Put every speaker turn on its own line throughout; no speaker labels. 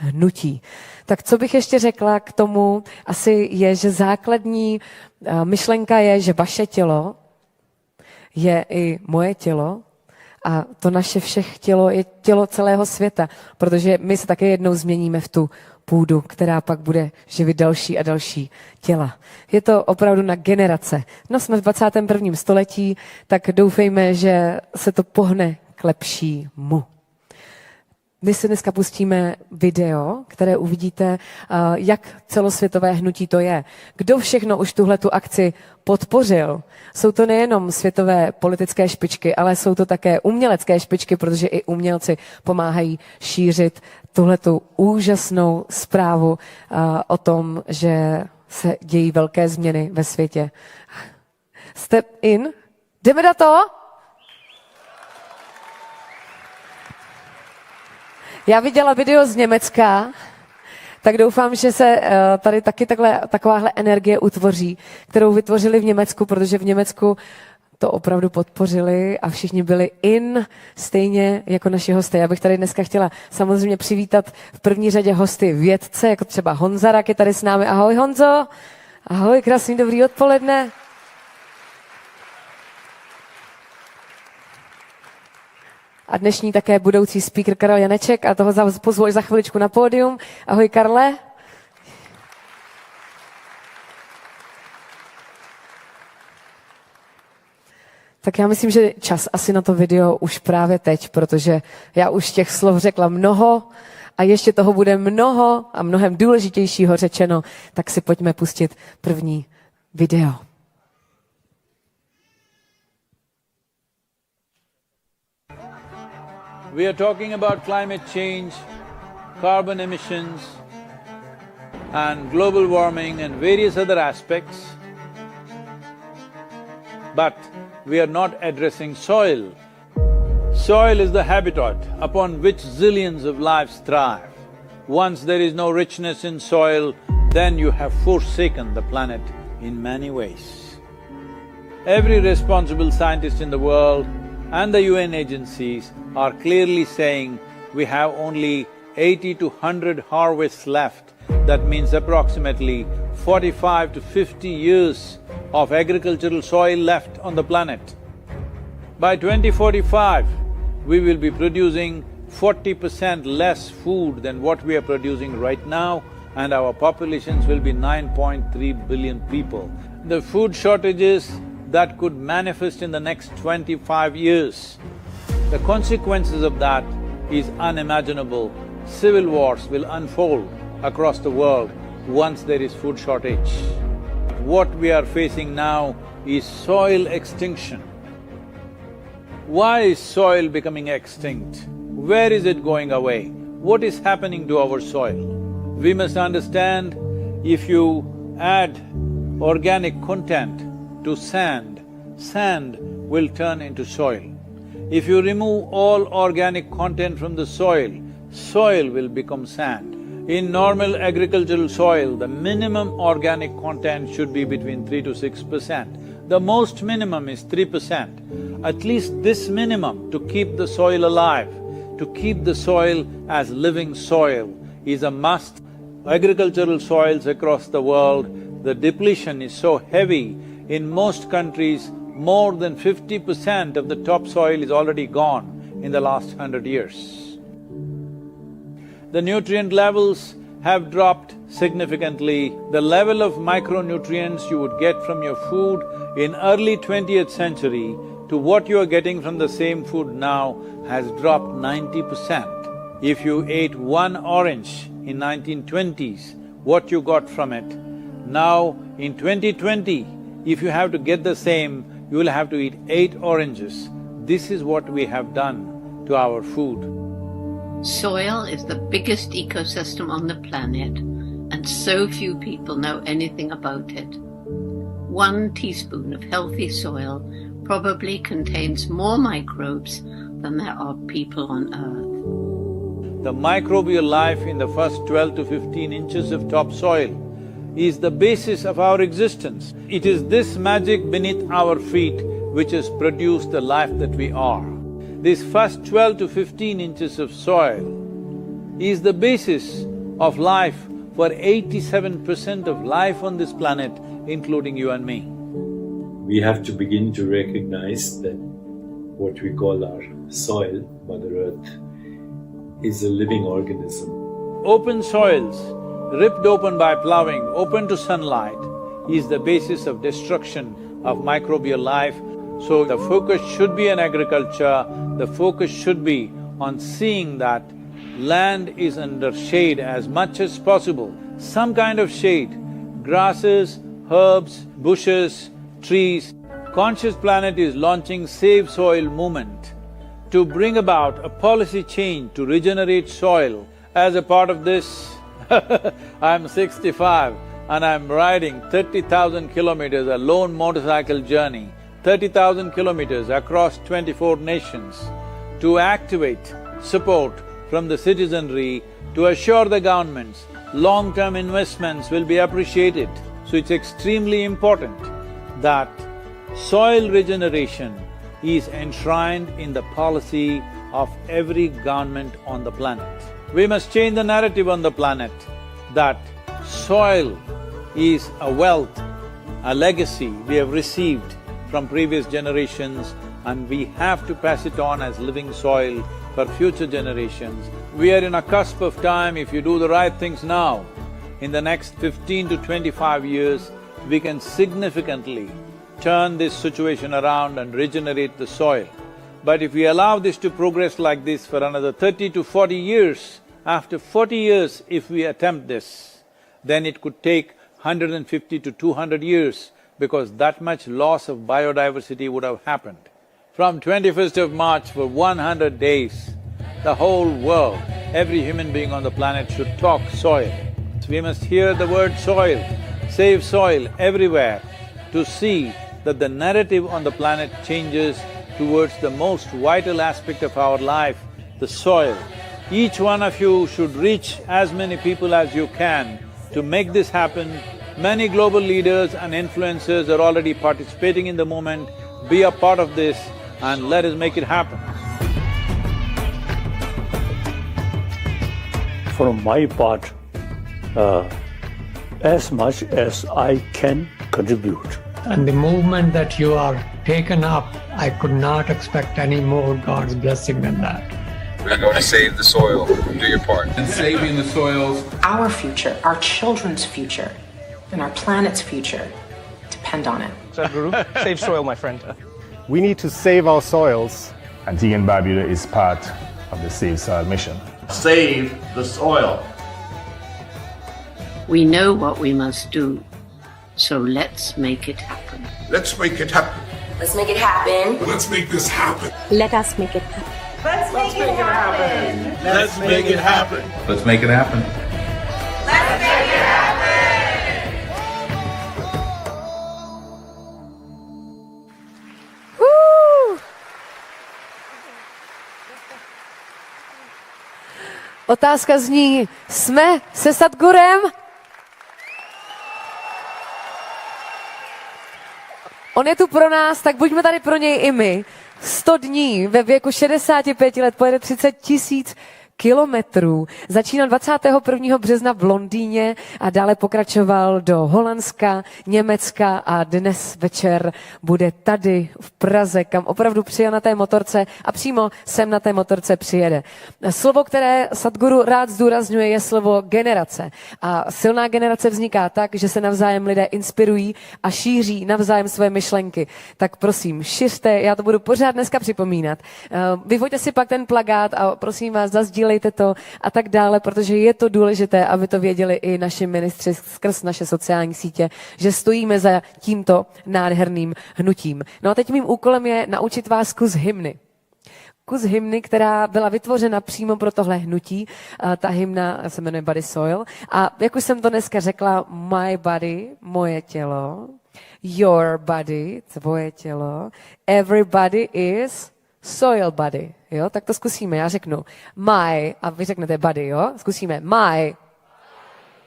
hnutí. Tak co bych ještě řekla k tomu, asi je, že základní myšlenka je, že vaše tělo je i moje tělo a to naše všech tělo je tělo celého světa, protože my se také jednou změníme v tu půdu, která pak bude živit další a další těla. Je to opravdu na generace. No jsme v 21. století, tak doufejme, že se to pohne k lepšímu. My si dneska pustíme video, které uvidíte, jak celosvětové hnutí to je. Kdo všechno už tuhletu akci podpořil? Jsou to nejenom světové politické špičky, ale jsou to také umělecké špičky, protože i umělci pomáhají šířit tuhletu úžasnou zprávu o tom, že se dějí velké změny ve světě. Step in. Jdeme na to? Já viděla video z Německa, tak doufám, že se tady taky takováhle energie utvoří, kterou vytvořili v Německu, protože v Německu to opravdu podpořili a všichni byli in, stejně jako naši hosté. Já bych tady dneska chtěla samozřejmě přivítat v první řadě hosty vědce, jako třeba Honza Rak je tady s námi. Ahoj Honzo, ahoj, krásný dobrý odpoledne. A dnešní také budoucí speaker Karel Janeček a toho pozvu za chviličku na pódium. Ahoj Karle. Tak já myslím, že čas asi na to video už právě teď, protože já už těch slov řekla mnoho a ještě toho bude mnoho a mnohem důležitějšího řečeno, tak si pojďme pustit první video.
We are talking about climate change, carbon emissions and global warming and various other aspects, but we are not addressing soil. Soil is the habitat upon which zillions of lives thrive. Once there is no richness in soil, then you have forsaken the planet in many ways. Every responsible scientist in the world and the UN agencies are clearly saying we have only 80 to 100 harvests left. That means approximately 45 to 50 years of agricultural soil left on the planet. By 2045, we will be producing 40% less food than what we are producing right now, and our populations will be 9.3 billion people. The food shortages that could manifest in the next 25 years, the consequences of that is unimaginable. Civil wars will unfold across the world once there is food shortage. What we are facing now is soil extinction. Why is soil becoming extinct? Where is it going away? What is happening to our soil? We must understand, if you add organic content to sand, sand will turn into soil. If you remove all organic content from the soil, soil will become sand. In normal agricultural soil, the minimum organic content should be between 3 to 6%. The most minimum is 3%. At least this minimum to keep the soil alive, to keep the soil as living soil is a must. Agricultural soils across the world, the depletion is so heavy. In most countries, more than 50% of the topsoil is already gone in the last 100 years. The nutrient levels have dropped significantly. The level of micronutrients you would get from your food in early 20th century to what you are getting from the same food now has dropped 90%. If you ate one orange in 1920s, what you got from it, now in 2020, if you have to get the same, you will have to eat 8 oranges. This is what we have done to our food.
Soil is the biggest ecosystem on the planet, and so few people know anything about it. 1 teaspoon of healthy soil probably contains more microbes than there are people on Earth.
The microbial life in the first 12 to 15 inches of topsoil is the basis of our existence. It is this magic beneath our feet which has produced the life that we are. This first 12 to 15 inches of soil is the basis of life for 87% of life on this planet, including you and me.
We have to begin to recognize that what we call our soil, Mother Earth, is a living organism.
Open soils, ripped open by ploughing, open to sunlight, is the basis of destruction of microbial life. So the focus should be on agriculture, the focus should be on seeing that land is under shade as much as possible, some kind of shade, grasses, herbs, bushes, trees. Conscious Planet is launching SaveSoil movement to bring about a policy change to regenerate soil. As a part of this, I'm 65 and I'm riding 30,000 kilometers, a lone motorcycle journey, 30,000 kilometers across 24 nations to activate support from the citizenry to assure the governments long-term investments will be appreciated. So it's extremely important that soil regeneration is enshrined in the policy of every government on the planet. We must change the narrative on the planet that soil is a wealth, a legacy we have received from previous generations, and we have to pass it on as living soil for future generations. We are in a cusp of time. If you do the right things now, in the next 15 to 25 years, we can significantly turn this situation around and regenerate the soil. But if we allow this to progress like this for another 30 to 40 years, after 40 years if we attempt this, then it could take 150 to 200 years because that much loss of biodiversity would have happened. From 21st of March for 100 days, the whole world, every human being on the planet should talk soil. We must hear the word soil, save soil everywhere to see that the narrative on the planet changes towards the most vital aspect of our life, the soil. Each one of you should reach as many people as you can to make this happen. Many global leaders and influencers are already participating in the movement. Be a part of this and let us make it happen.
For my part, as much as I can contribute.
And the movement that you are taken up, I could not expect any more God's blessing than that.
We're going to save the soil. Do your part.
And saving the soils.
Our future, our children's future, and our planet's future depend on it.
Sadhguru, save soil, my friend.
We need to save our soils.
Antigua and Barbuda is part of the SaveSoil mission.
Save the soil.
We know what we must do, so let's make it happen.
Let's make it happen.
Let's make it happen.
Let's make this happen.
Let us make it happen.
Let's make it happen.
Let's make it happen.
Let's make it happen.
Let's make it happen.
Woo! Otázka zní, jsme se Sadhgurem? On je tu pro nás, tak buďme tady pro něj i my. 100 dní ve věku 65 let pojede 30 000 kilometrů. Začínal 21. března v Londýně a dále pokračoval do Holandska, Německa a dnes večer bude tady v Praze, kam opravdu přijel na té motorce a přímo sem na té motorce přijede. Slovo, které Sadhguru rád zdůrazňuje, je slovo generace. A silná generace vzniká tak, že se navzájem lidé inspirují a šíří navzájem své myšlenky. Tak prosím, šiřte, já to budu pořád dneska připomínat. Vyvoďte si pak ten plakát a prosím vás, zazdílejte to a tak dále, protože je to důležité, aby to věděli i naši ministři skrz naše sociální sítě, že stojíme za tímto nádherným hnutím. No a teď mým úkolem je naučit vás kus hymny. Kus hymny, která byla vytvořena přímo pro tohle hnutí. Ta hymna se jmenuje Body Soil. A jak už jsem to dneska řekla, my body, moje tělo, your body, tvoje tělo, everybody is soil body, jo? Tak to zkusíme, já řeknu my, a vy řeknete body, jo? Zkusíme my.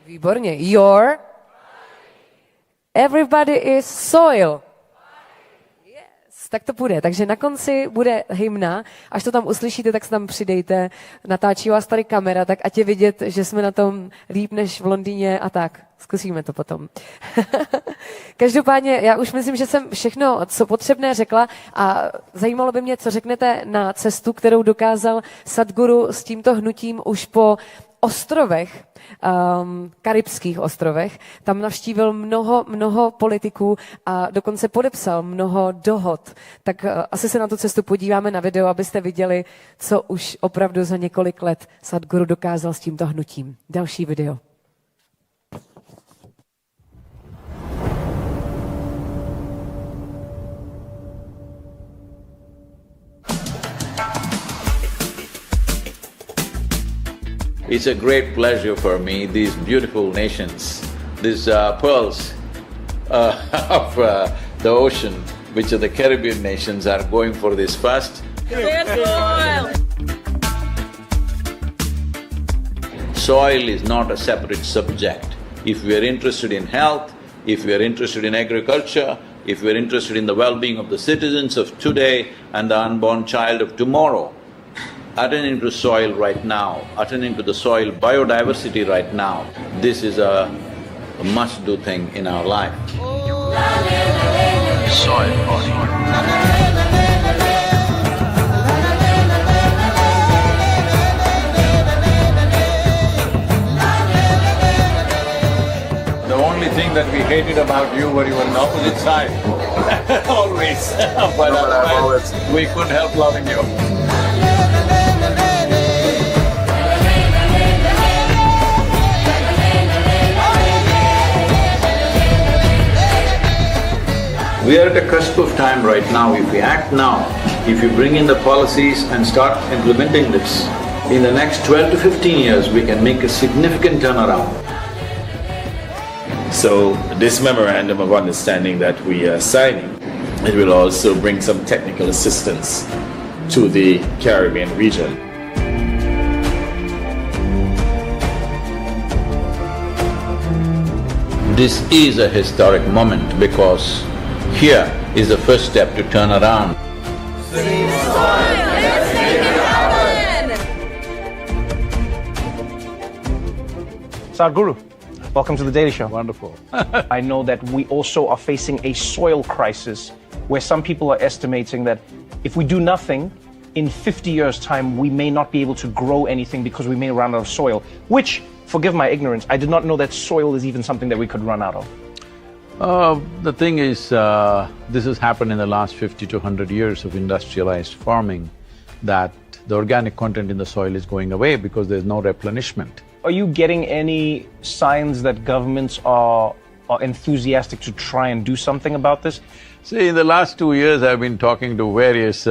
Výborně. Your. Everybody is soil. Yes. Tak to půjde. Takže na konci bude hymna, až to tam uslyšíte, tak se tam přidejte. Natáčí vás tady kamera, tak ať je vidět, že jsme na tom líp než v Londýně a tak. Zkusíme to potom. Každopádně, já už myslím, že jsem všechno, co potřebné řekla a zajímalo by mě, co řeknete na cestu, kterou dokázal Sadhguru s tímto hnutím už po ostrovech, karibských ostrovech. Tam navštívil mnoho politiků a dokonce podepsal mnoho dohod. Tak asi se na tu cestu podíváme na video, abyste viděli, co už opravdu za několik let Sadhguru dokázal s tímto hnutím. Další video.
It's a great pleasure for me, these beautiful nations, these pearls of the ocean, which are the Caribbean nations, are going for this first. Soil is not a separate subject. If we are interested in health, if we are interested in agriculture, if we are interested in the well-being of the citizens of today and the unborn child of tomorrow, attending to soil right now, attending to the soil biodiversity right now, this is a must-do thing in our life. Soil. The only thing that we hated about you were you were on the opposite side. Always. But otherwise, we couldn't help loving you. We are at a cusp of time right now. If we act now, if you bring in the policies and start implementing this, in the next 12 to 15 years, we can make a significant turnaround.
So this memorandum of understanding that we are signing, it will also bring some technical assistance to the Caribbean region.
This is a historic moment because here is the first step to turn around.
SaveSoil, let's make it happen!
Sadhguru, welcome to the Daily Show.
Wonderful.
I know that we also are facing a soil crisis where some people are estimating that if we do nothing, in 50 years' time, we may not be able to grow anything because we may run out of soil, which, forgive my ignorance, I did not know that soil is even something that we could run out of.
The thing is, this has happened in the last 50 to 100 years of industrialized farming, that the organic content in the soil is going away because there's no replenishment.
Are you getting any signs that governments are enthusiastic to try and do something about this?
See, in the last 2 years, I've been talking to various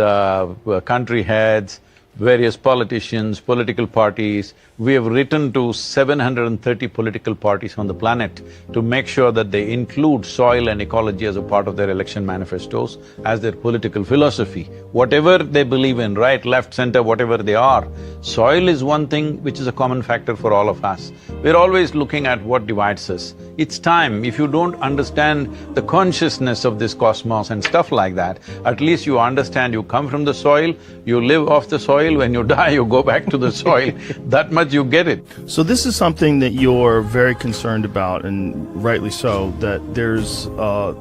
country heads, various politicians, political parties. We have written to 730 political parties on the planet to make sure that they include soil and ecology as a part of their election manifestos, as their political philosophy. Whatever they believe in, right, left, center, whatever they are, soil is one thing which is a common factor for all of us. We're always looking at what divides us. It's time, if you don't understand the consciousness of this cosmos and stuff like that, at least you understand you come from the soil, you live off the soil, when you die you go back to the soil, that much you get it.
So this is something that you're very concerned about, and rightly so, that there's a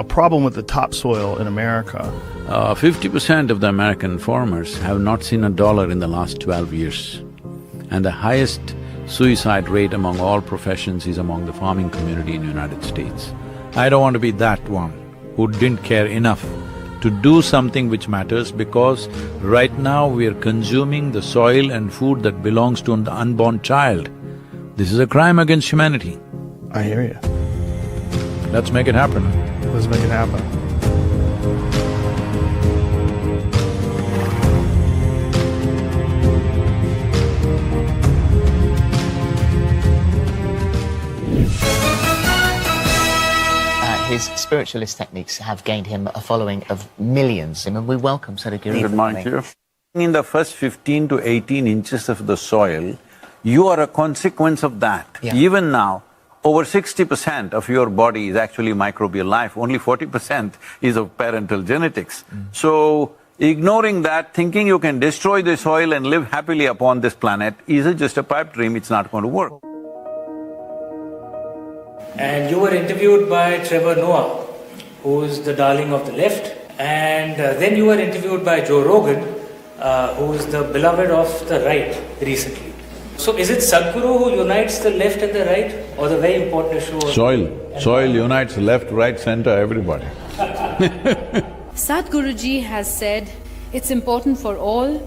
problem with the topsoil in America.
50% of the American farmers have not seen a dollar in the last 12 years. And the highest suicide rate among all professions is among the farming community in the United States. I don't want to be that one who didn't care enough to do something which matters, because right now we are consuming the soil and food that belongs to the unborn child. This is a crime against humanity.
I hear you.
Let's make it happen.
Let's make it happen.
His spiritualist techniques have gained him a following of millions, and we welcome Sadhguru.
Good morning to you. In the first 15 to 18 inches of the soil, you are a consequence of that.
Yeah.
Even now, Over 60% of your body is actually microbial life, only 40% is of parental genetics. So, ignoring that, thinking you can destroy the soil and live happily upon this planet is just a pipe dream, it's not going to work.
And you were interviewed by Trevor Noah, who's the darling of the left, and then you were interviewed by Joe Rogan, who's the beloved of the right recently. So is it Sadhguru who unites the left and the right, or the very important issue of…
Soil unites left, right, center, everybody.
Sadhguruji has said it's important for all,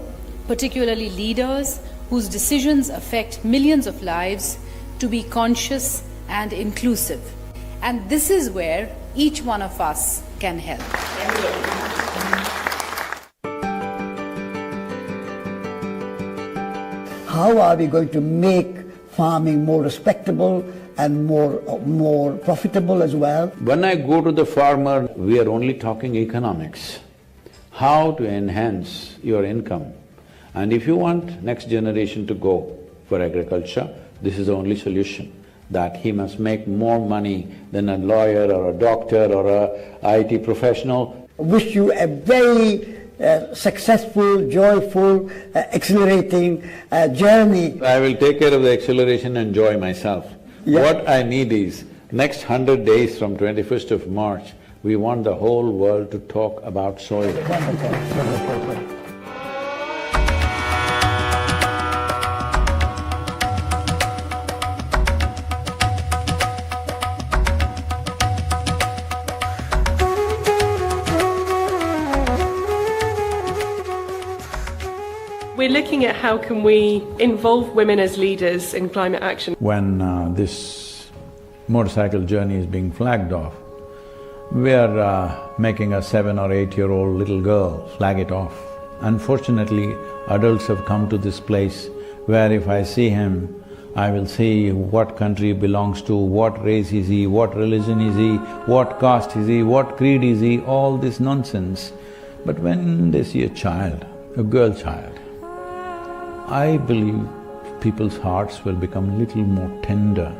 particularly leaders whose decisions affect millions of lives, to be conscious and inclusive. And this is where each one of us can help.
How are we going to make farming more respectable and more profitable as well?
When I go to the farmer, we are only talking economics. How to enhance your income. And if you want next generation to go for agriculture, this is the only solution, that he must make more money than a lawyer or a doctor or a IT professional.
I wish you a very successful, joyful, exhilarating journey.
I will take care of the acceleration and joy myself.
Yeah.
What I need is, next 100 days from 21st of March, we want the whole world to talk about soil.
We're looking at how can we involve women as leaders in climate action.
When this motorcycle journey is being flagged off, we are making a 7 or 8-year-old little girl flag it off. Unfortunately, adults have come to this place where if I see him, I will see what country he belongs to, what race is he, what religion is he, what caste is he, what creed is he, all this nonsense. But when they see a child, a girl child, I believe people's hearts will become a little more tender.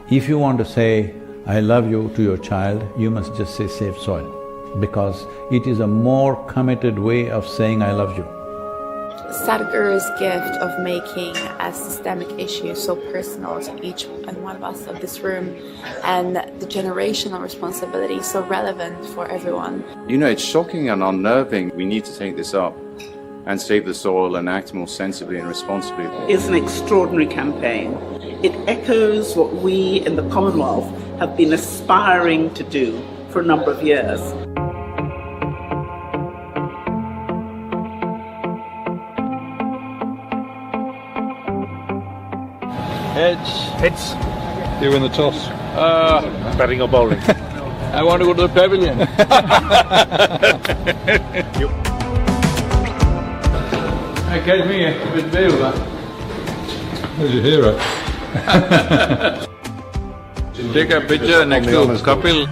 If you want to say, I love you to your child, you must just say SaveSoil, because it is a more committed way of saying I love you.
Sadhguru's gift of making a systemic issue so personal to each and one of us of this room, and the generational responsibility so relevant for everyone.
You know, it's shocking and unnerving. We need to take this up and save the soil and act more sensibly and responsibly.
It's an extraordinary campaign. It echoes what we in the Commonwealth have been aspiring to do for a number of years.
Heads.
You win the toss. Betting or bowling?
I want to go to the pavilion. Catch me with Beulah.
There's your hero.
Take a picture next to Kapil.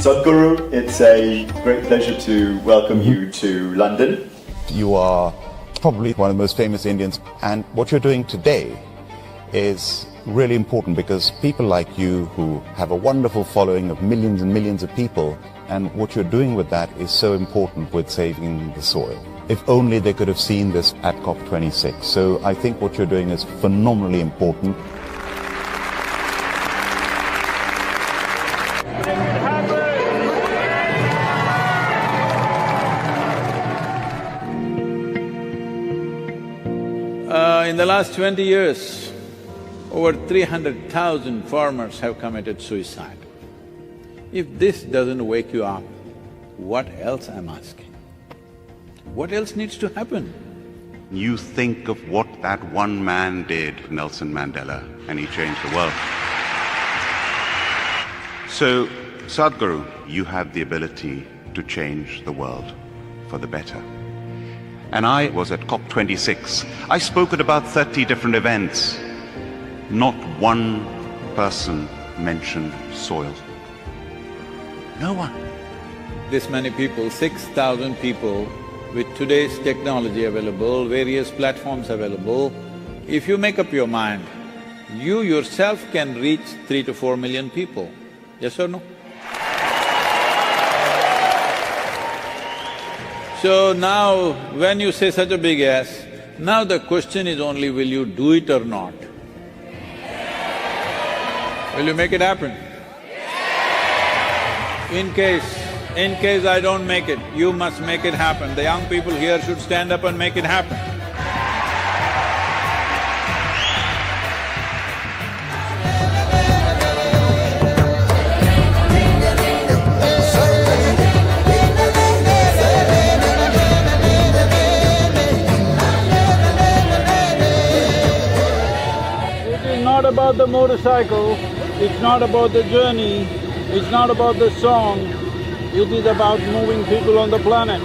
Sadhguru, it's a great pleasure to welcome you to London.
You are probably one of the most famous Indians, and what you're doing today is really important because people like you who have a wonderful following of millions and millions of people, and what you're doing with that is so important with saving the soil. If only they could have seen this at COP26. So I think what you're doing is phenomenally important.
In the last 20 years, over 300,000 farmers have committed suicide. If this doesn't wake you up, what else I'm asking? What else needs to happen?
You think of what that one man did, Nelson Mandela, and he changed the world. So Sadhguru, you have the ability to change the world for the better. And I was at COP26. I spoke at about 30 different events. Not one person mentioned soil. No one.
This many people, 6,000 people, with today's technology available, various platforms available, if you make up your mind, you yourself can reach 3 to 4 million people. Yes or no? So now, when you say such a big yes, now the question is only will you do it or not? Will you make it happen? In case I don't make it, you must make it happen. The young people here should stand up and make it happen. It is not about the motorcycle, it's not about the journey, it's not about the song, it is about moving people on the planet.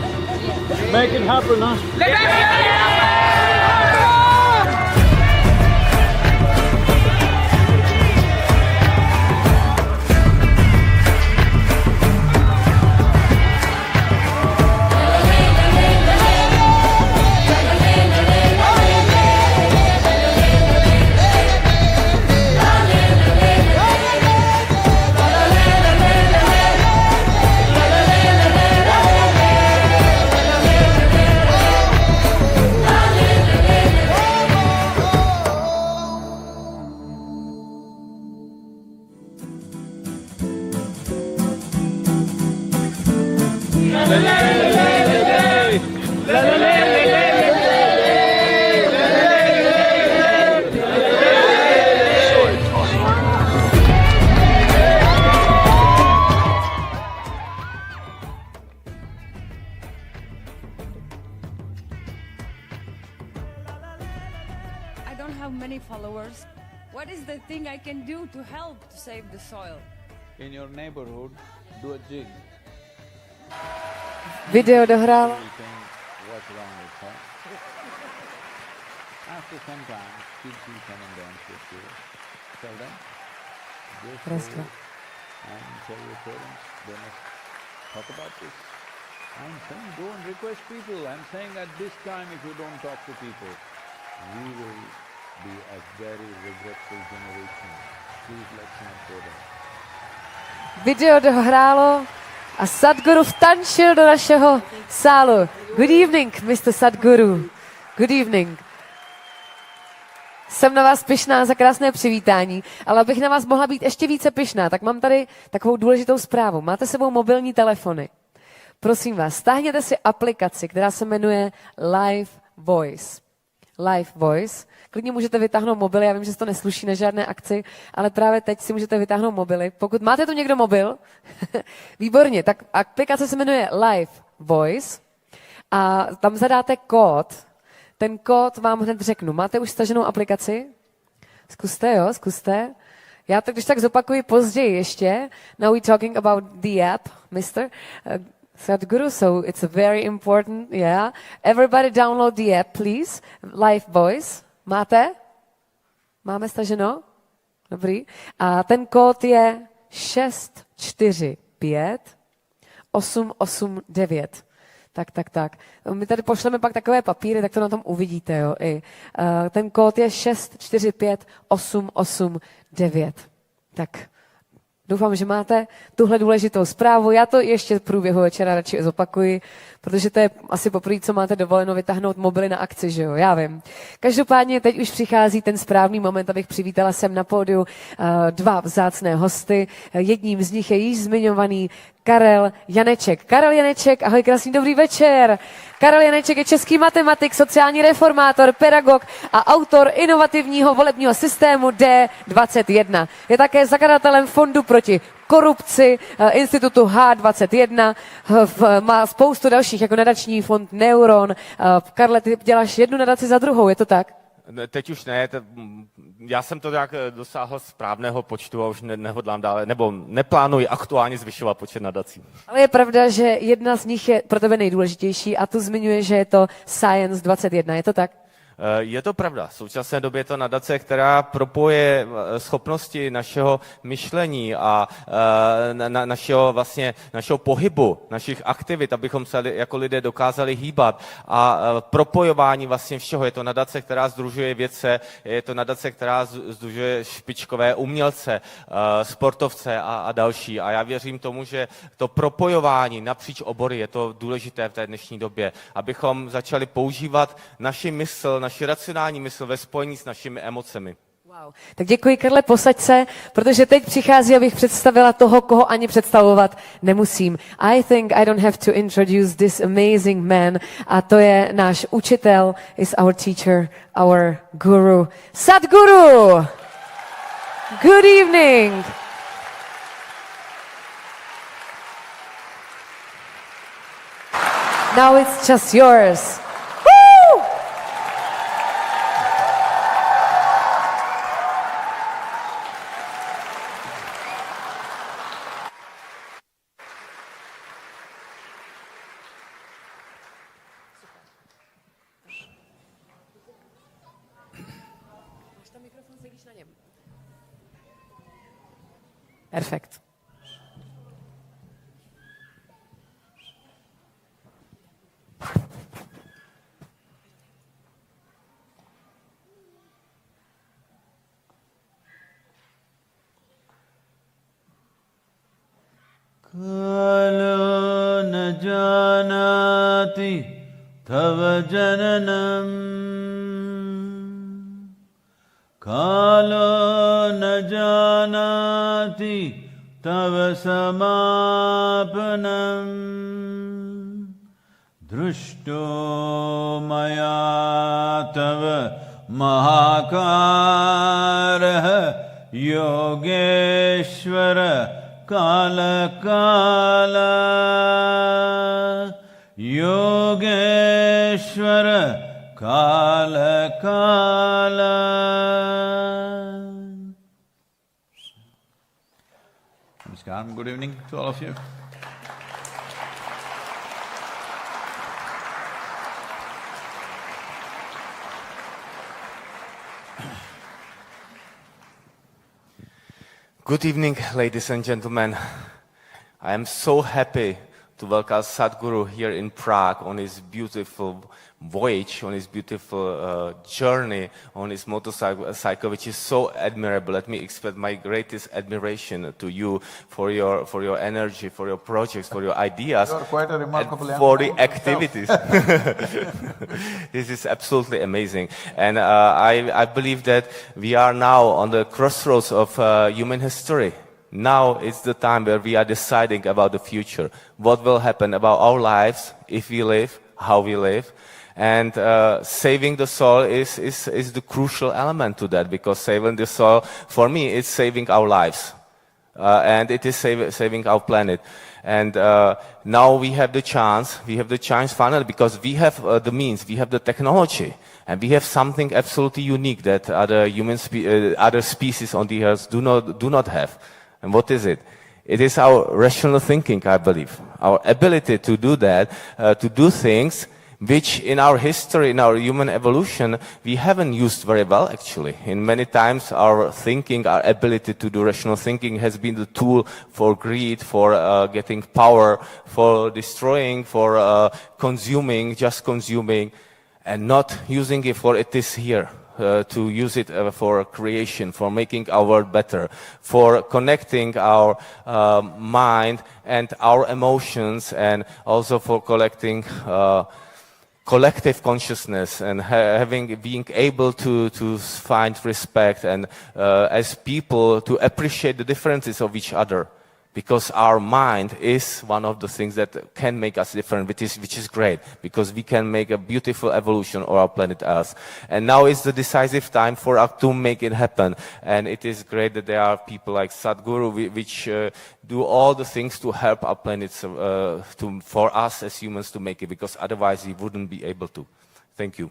Make it happen, huh?
What is the thing I can do to help to save the soil?
In your neighborhood, do a jig.
Video dohrálo.
What's wrong with her? After some time, kids will come and dance with you. Tell them, just go and tell your parents, they must talk about this. I'm saying go and request people. I'm saying at this time if you don't talk to people, we will be a very regretful generation. Please let's not go there.
Video dohrálo a Sadhguru vtančil do našeho sálu. Good evening, Mr. Sadhguru. Good evening. Jsem na vás pyšná za krásné přivítání, ale abych na vás mohla být ještě více pyšná, tak mám tady takovou důležitou zprávu. Máte s sebou mobilní telefony. Prosím vás, stáhněte si aplikaci, která se jmenuje Live Voice. Live Voice. Klidně můžete vytáhnout mobily, já vím, že se to nesluší na žádné akci, ale právě teď si můžete vytáhnout mobily. Pokud máte tu někdo mobil, výborně, tak aplikace se jmenuje Live Voice a tam zadáte kód. Ten kód vám hned řeknu. Máte už staženou aplikaci? Zkuste, jo, zkuste. Já to když tak zopakuji později ještě. Now we're talking about the app, Mr. Sadhguru, so it's very important, yeah. Everybody download the app, please. Live Voice. Máte? Máme staženo? Dobrý. A ten kód je 645 889. Tak. My tady pošleme pak takové papíry, tak to na tom uvidíte, jo. Ten kód je 645 889. Tak. Doufám, že máte tuhle důležitou zprávu. Já to ještě v průběhu večera radši zopakuji, protože to je asi poprvé, co máte dovoleno vytáhnout mobily na akci, že jo? Já vím. Každopádně teď už přichází ten správný moment, abych přivítala sem na pódiu dva vzácné hosty. Jedním z nich je již zmiňovaný Karel Janeček. Karel Janeček, ahoj, krásný dobrý večer. Karel Janeček je český matematik, sociální reformátor, pedagog a autor inovativního volebního systému D21. Je také zakladatelem Fondu proti korupci, institutu H21, má spoustu dalších, jako nadační fond Neuron. Karle, ty děláš jednu nadaci za druhou, je to tak?
Teď už ne, já jsem to nějak dosáhl správného počtu a už nehodlám dále, nebo neplánuji aktuálně zvyšovat počet nadací.
Ale je pravda, že jedna z nich je pro tebe nejdůležitější a tu zmiňuje, že je to Science 21, je to tak?
Je to pravda. V současné době je to nadace, která propoje schopnosti našeho myšlení a našeho pohybu, našich aktivit, abychom se jako lidé dokázali hýbat a propojování vlastně všeho. Je to nadace, která sdružuje vědce, je to nadace, která sdružuje špičkové umělce, sportovce a další. A já věřím tomu, že to propojování napříč obory je to důležité v té dnešní době, abychom začali používat naši mysl, naši racionální mysl ve spojení s našimi emocemi.
Wow. Tak děkuji, Karle, posaď se, protože teď přichází, abych představila toho, koho ani představovat nemusím. I think I don't have to introduce this amazing man, a to je náš učitel, is our teacher, our guru, Sadhguru. Good evening. Now it's just yours. Perfekt.
Kalo na janati tava jananam, kalo na janati tava samapanam, drushto maya tava mahakaraha yogeshvara kala kala, yogeshvara kala kala. Namaskaram, good evening to all of you.
Good evening, ladies and gentlemen. I am so happy to welcome Sadhguru here in Prague on his beautiful voyage, on his beautiful journey, on his motorcycle, which is so admirable. Let me express my greatest admiration to you for your energy, for your projects, for your ideas,
You are quite a remarkable
and for
young
the
man
activities. This is absolutely amazing. And I believe that we are now on the crossroads of human history. Now it's the time where we are deciding about the future. What will happen about our lives, if we live, how we live. And saving the soil is the crucial element to that, because saving the soil, for me, it's saving our lives. And it is saving our planet. And now we have the chance finally, because we have the means, we have the technology, and we have something absolutely unique that other species on the earth do not have. And what is it? It is our rational thinking, I believe. Our ability to do that, to do things which in our history, in our human evolution, we haven't used very well, actually. In many times, our thinking, our ability to do rational thinking has been the tool for greed, for getting power, for destroying, for consuming, just consuming, and not using it for it is here. To use it for creation, for making our world better, for connecting our mind and our emotions, and also for collecting collective consciousness and being able to find respect and as people to appreciate the differences of each other. Because our mind is one of the things that can make us different, which is great, because we can make a beautiful evolution of our planet Earth. And now is the decisive time for us to make it happen. And it is great that there are people like Sadhguru, which do all the things to help our planet, for us as humans to make it, because otherwise we wouldn't be able to. Thank you.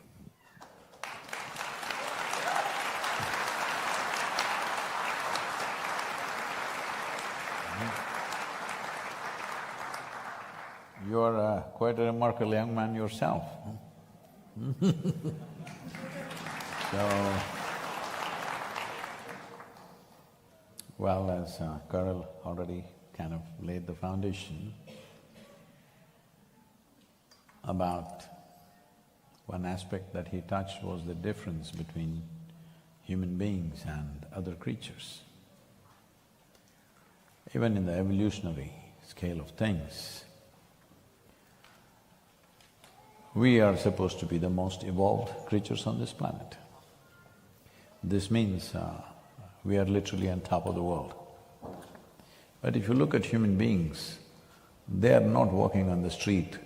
You're quite a remarkable young man yourself. So, well, as Karel already kind of laid the foundation about one aspect that he touched was the difference between human beings and other creatures. Even in the evolutionary scale of things, we are supposed to be the most evolved creatures on this planet. This means we are literally on top of the world. But if you look at human beings, they are not walking on the street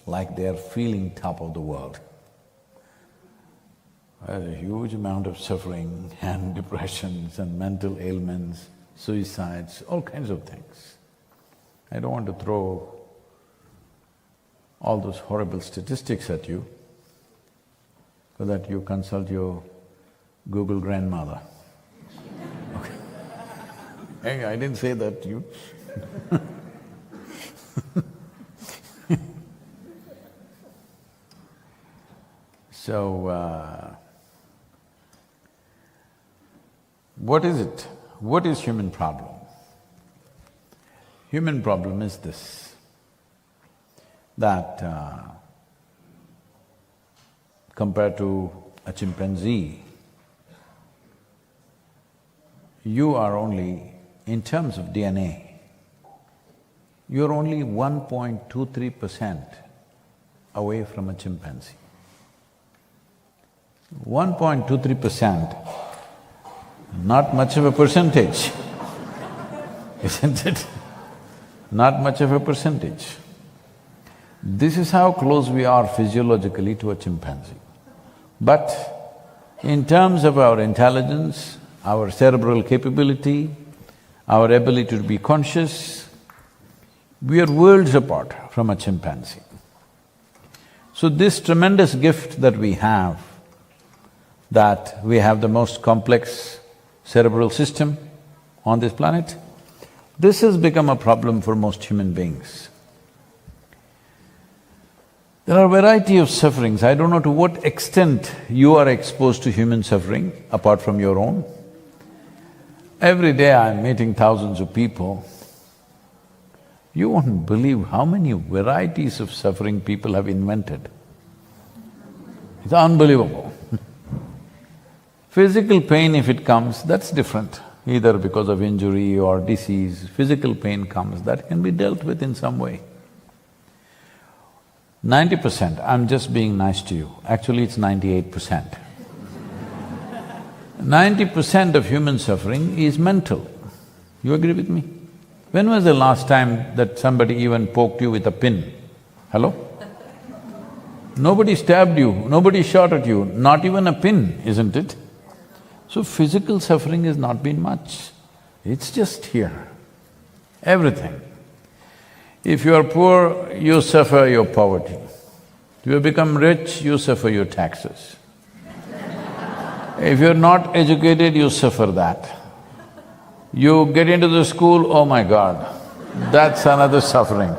like they are feeling top of the world. There's a huge amount of suffering and depressions and mental ailments, suicides, all kinds of things. I don't want to throw all those horrible statistics at you so that you consult your Google grandmother. Okay. Hey, I didn't say that to you. So, what is it? What is human problem? Human problem is this, that compared to a chimpanzee, you are only, in terms of DNA, you're only 1.23% away from a chimpanzee. 1.23%, not much of a percentage, isn't it? Not much of a percentage. This is how close we are physiologically to a chimpanzee. But in terms of our intelligence, our cerebral capability, our ability to be conscious, we are worlds apart from a chimpanzee. So this tremendous gift that we have the most complex cerebral system on this planet, this has become a problem for most human beings. There are a variety of sufferings. I don't know to what extent you are exposed to human suffering apart from your own. Every day I'm meeting thousands of people. You won't believe how many varieties of suffering people have invented. It's unbelievable. Physical pain, if it comes, that's different. Either because of injury or disease, physical pain comes, that can be dealt with in some way. 90%, I'm just being nice to you, actually it's 98%. 90% of human suffering is mental. You agree with me? When was the last time that somebody even poked you with a pin? Hello? Nobody stabbed you, nobody shot at you, not even a pin, isn't it? So physical suffering has not been much, it's just here, everything. If you are poor, you suffer your poverty. If you become rich, you suffer your taxes. If you're not educated, you suffer that. You get into the school, oh my God, that's another suffering.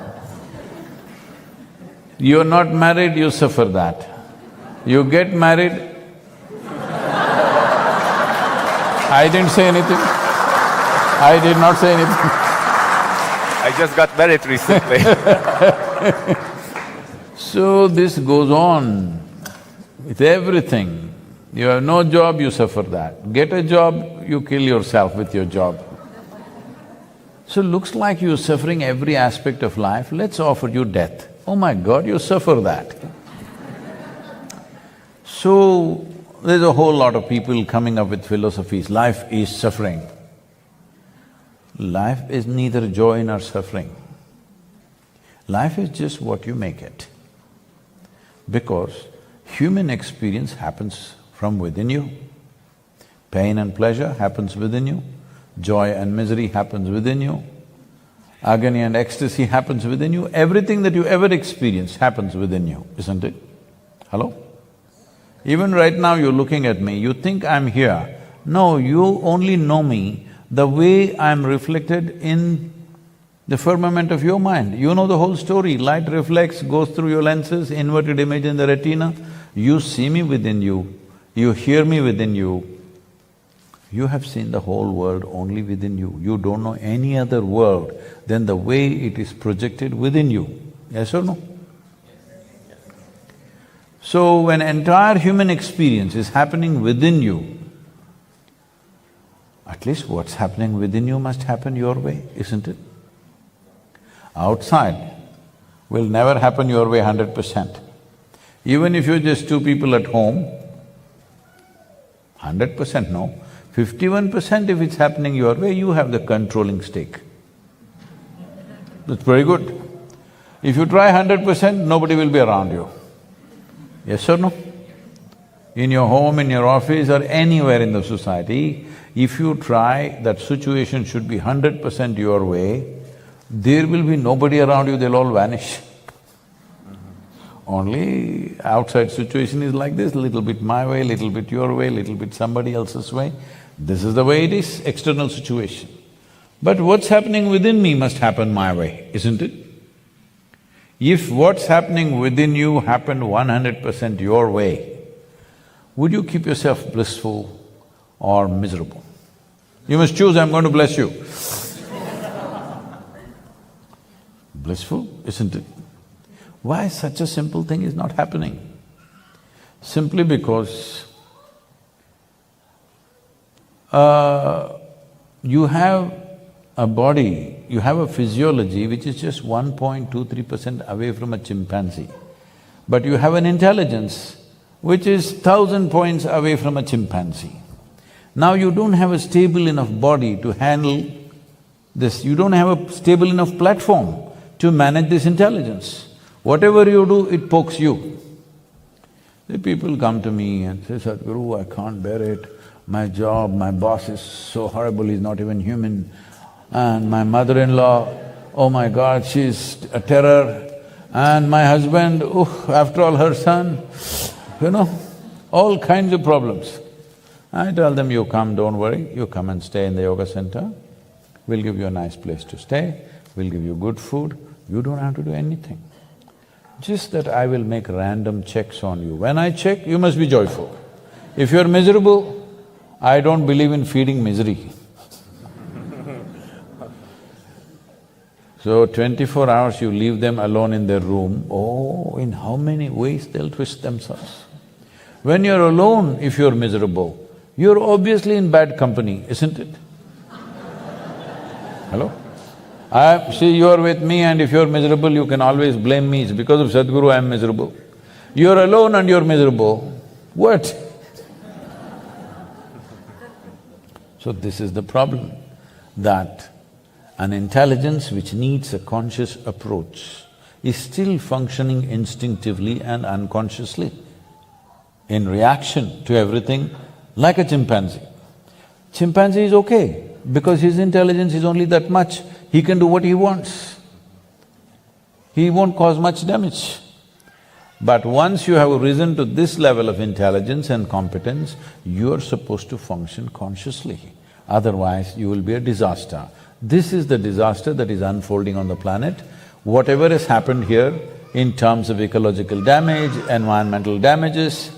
You're not married, you suffer that. You get married, I didn't say anything. I did not say anything.
I just got married recently.
So this goes on with everything. You have no job, you suffer that. Get a job, you kill yourself with your job. So looks like you're suffering every aspect of life, let's offer you death. Oh my God, you suffer that. So there's a whole lot of people coming up with philosophies, life is suffering. Life is neither joy nor suffering. Life is just what you make it. Because human experience happens from within you. Pain and pleasure happens within you. Joy and misery happens within you. Agony and ecstasy happens within you. Everything that you ever experience happens within you, isn't it? Hello? Even right now you're looking at me, you think I'm here. No, you only know me the way I'm reflected in The firmament of your mind. You know the whole story. Light reflects, goes through your lenses, inverted image in the retina. You see me within you, you hear me within you. You have seen the whole world only within you. You don't know any other world than the way it is projected within you. Yes or no? So when entire human experience is happening within you, at least what's happening within you must happen your way, isn't it? Outside will never happen your way 100%. Even if you're just two people at home, 100% no, 51% if it's happening your way, you have the controlling stake. That's very good. If you try 100%, nobody will be around you. Yes or no? In your home, in your office or anywhere in the society, if you try that situation should be 100% your way, there will be nobody around you, they'll all vanish. Only outside situation is like this, little bit my way, little bit your way, little bit somebody else's way. This is the way it is, external situation. But what's happening within me must happen my way, isn't it? If what's happening within you happened 100% your way, would you keep yourself blissful or miserable? You must choose, I'm going to bless you. Blissful, isn't it? Why such a simple thing is not happening? Simply because you have a body, you have a physiology which is just 1.23% away from a chimpanzee. But you have an intelligence which is 1,000 points away from a chimpanzee. Now you don't have a stable enough body to handle this, you don't have a stable enough platform to manage this intelligence. Whatever you do, it pokes you. The people come to me and say, Sadhguru, I can't bear it. My job, my boss is so horrible, he's not even human. And my mother-in-law, oh my God, she's a terror. And my husband, after all, her son, you know, all kinds of problems. I tell them, you come, don't worry, you come and stay in the yoga center. We'll give you a nice place to stay, we'll give you good food, you don't have to do anything. Just that I will make random checks on you. When I check, you must be joyful. If you're miserable, I don't believe in feeding misery. So 24 hours you leave them alone in their room, oh, in how many ways they'll twist themselves. When you're alone, if you're miserable, you're obviously in bad company, isn't it? Hello? See, you're with me and if you're miserable, you can always blame me, it's because of Sadhguru I'm miserable. You're alone and you're miserable, what? So this is the problem, that an intelligence which needs a conscious approach is still functioning instinctively and unconsciously, in reaction to everything, like a chimpanzee. Chimpanzee is okay, because his intelligence is only that much, he can do what he wants. He won't cause much damage. But once you have risen to this level of intelligence and competence, you are supposed to function consciously, otherwise you will be a disaster. This is the disaster that is unfolding on the planet. Whatever has happened here in terms of ecological damage, environmental damages,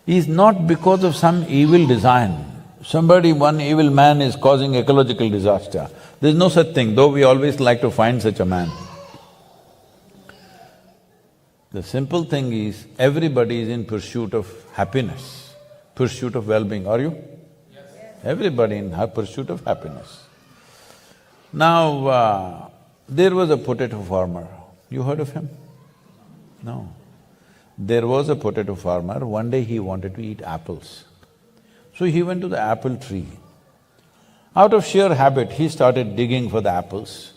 is not because of some evil design. Somebody, one evil man is causing ecological disaster. There's no such thing, though we always like to find such a man. The simple thing is, everybody is in pursuit of happiness, pursuit of well-being, are you? Yes. Everybody in pursuit of happiness. Now, there was a potato farmer, you heard of him? No. There was a potato farmer, one day he wanted to eat apples. So he went to the apple tree. Out of sheer habit, he started digging for the apples.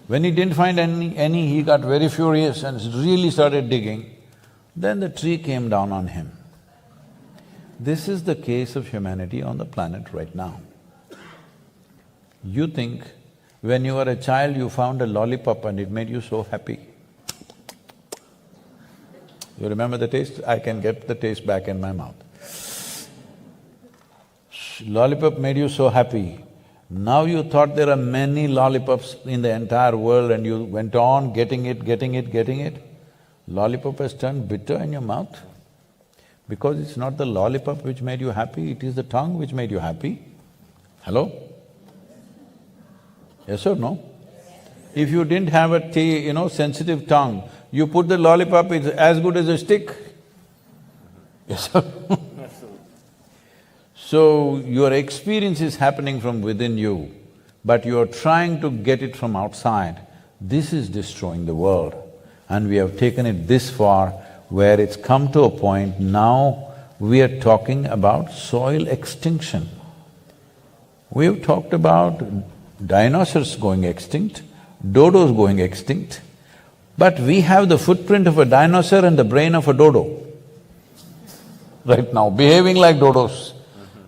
When he didn't find any, he got very furious and really started digging. Then the tree came down on him. This is the case of humanity on the planet right now. You think when you were a child, you found a lollipop and it made you so happy. You remember the taste? I can get the taste back in my mouth. Lollipop made you so happy, Now you thought there are many lollipops in the entire world and you went on getting it. Lollipop has turned bitter in your mouth because it's not the lollipop which made you happy, it is the tongue which made you happy. Hello? Yes or no? If you didn't have a sensitive tongue, you put the lollipop, it's as good as a stick. Yes or no? So, your experience is happening from within you, but you are trying to get it from outside. This is destroying the world. And we have taken it this far where it's come to a point now we are talking about soil extinction. We have talked about dinosaurs going extinct, dodos going extinct, but we have the footprint of a dinosaur and the brain of a dodo right now, behaving like dodos.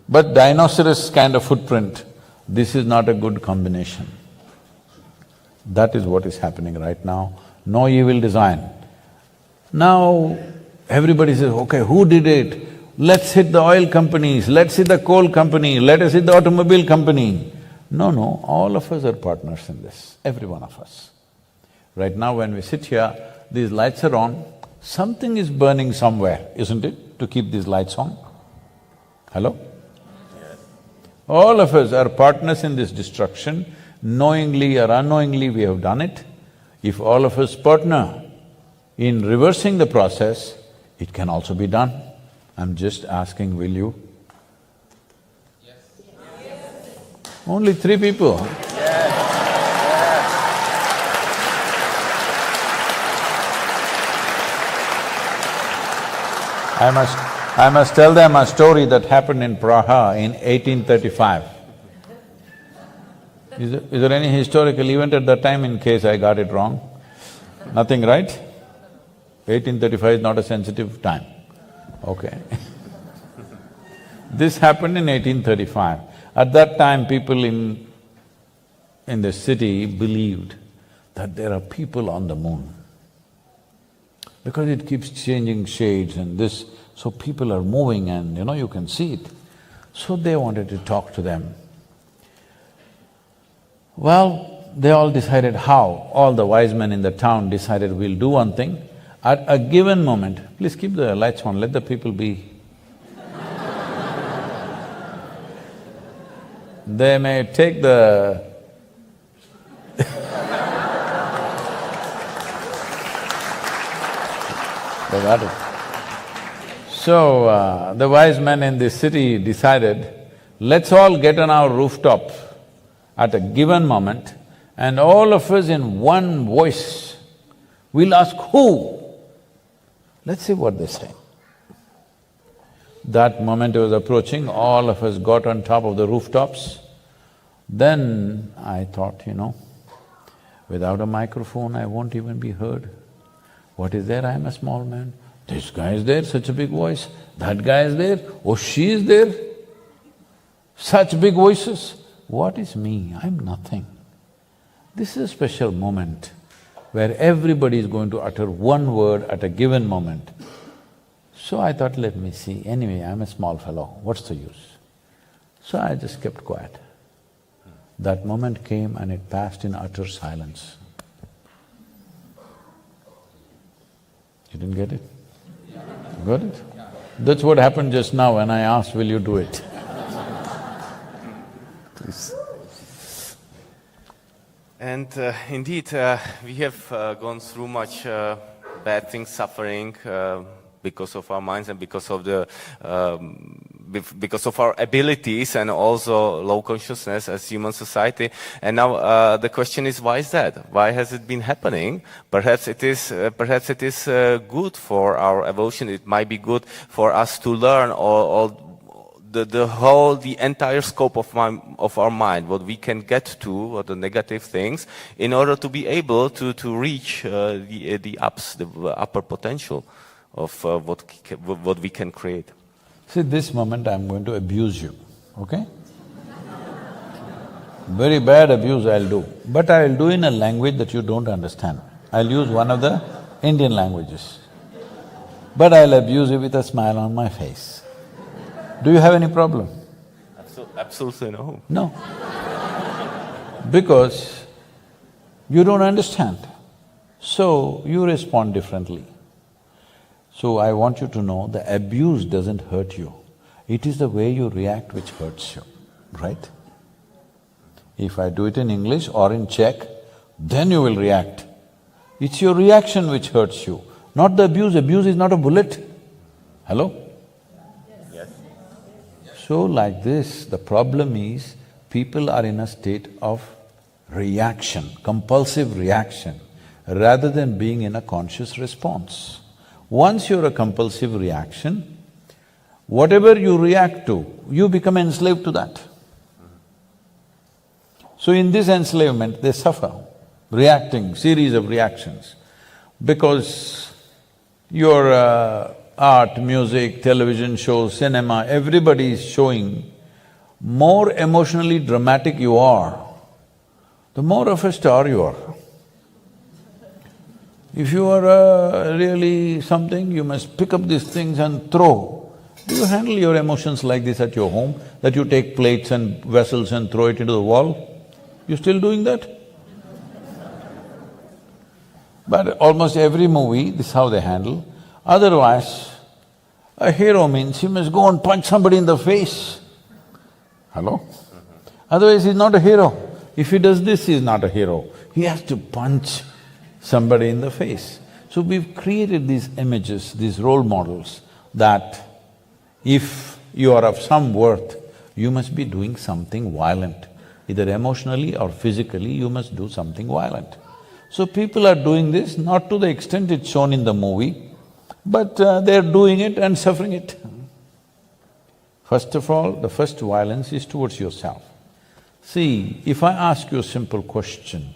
But dinosaurus kind of footprint, this is not a good combination. That is what is happening right now, no evil design. Now, everybody says, okay, who did it? Let's hit the oil companies, let's hit the coal company, let us hit the automobile company. No, all of us are partners in this, every one of us. Right now when we sit here, these lights are on, something is burning somewhere, isn't it, to keep these lights on? Hello? All of us are partners in this destruction, knowingly or unknowingly we have done it. If all of us partner in reversing the process, it can also be done. I'm just asking, will you? Yes. Only 3 people. I must tell them a story that happened in Prague in 1835. Is there any historical event at that time in case I got it wrong? Nothing, right? 1835 is not a sensitive time. Okay. This happened in 1835. At that time, people in the city believed that there are people on the moon. Because it keeps changing shades and this, so people are moving and you can see it. So they wanted to talk to them. Well, they all decided how. All the wise men in the town decided, we'll do one thing. At a given moment, please keep the lights on, let the people be. They may take the they got it. So, the wise men in this city decided, let's all get on our rooftop at a given moment and all of us in one voice, we'll ask who? Let's see what they say. That moment was approaching, all of us got on top of the rooftops. Then I thought, without a microphone I won't even be heard. What is there? I am a small man. This guy is there, such a big voice. That guy is there, oh, she is there. Such big voices. What is me? I'm nothing. This is a special moment where everybody is going to utter one word at a given moment. So I thought, let me see. Anyway, I'm a small fellow, what's the use? So I just kept quiet. That moment came and it passed in utter silence. You didn't get it? Got it? That's what happened just now when I asked, will you do it? Please.
And indeed, we have gone through much bad things, suffering, because of our minds and because of our abilities and also low consciousness as human society. And now the question is, why is that? Why has it been happening? Perhaps it is good for our evolution. It might be good for us to learn the entire scope of our mind, what we can get to, or the negative things, in order to be able to reach the upper potential of what we can create.
See, this moment I'm going to abuse you, okay? Very bad abuse I'll do, but I'll do in a language that you don't understand. I'll use one of the Indian languages, but I'll abuse you with a smile on my face. Do you have any problem?
Absolutely no.
No. because you don't understand. So, you respond differently. So, I want you to know the abuse doesn't hurt you. It is the way you react which hurts you, right? If I do it in English or in Czech, then you will react. It's your reaction which hurts you, not the abuse. Abuse is not a bullet. Hello?
Yes.
So like this, the problem is people are in a state of reaction, compulsive reaction, rather than being in a conscious response. Once you're a compulsive reaction, whatever you react to, you become enslaved to that. So in this enslavement, they suffer, reacting, series of reactions, because your art, music, television shows, cinema, everybody is showing more emotionally dramatic you are, the more of a star you are. If you are really something, you must pick up these things and throw. Do you handle your emotions like this at your home, that you take plates and vessels and throw it into the wall? You still doing that? But almost every movie, this is how they handle. Otherwise, a hero means he must go and punch somebody in the face. Hello? Otherwise, he's not a hero. If he does this, he's not a hero. He has to punch somebody in the face. So we've created these images, these role models, that if you are of some worth, you must be doing something violent. Either emotionally or physically, you must do something violent. So people are doing this, not to the extent it's shown in the movie, but they're doing it and suffering it. First of all, the first violence is towards yourself. See, if I ask you a simple question,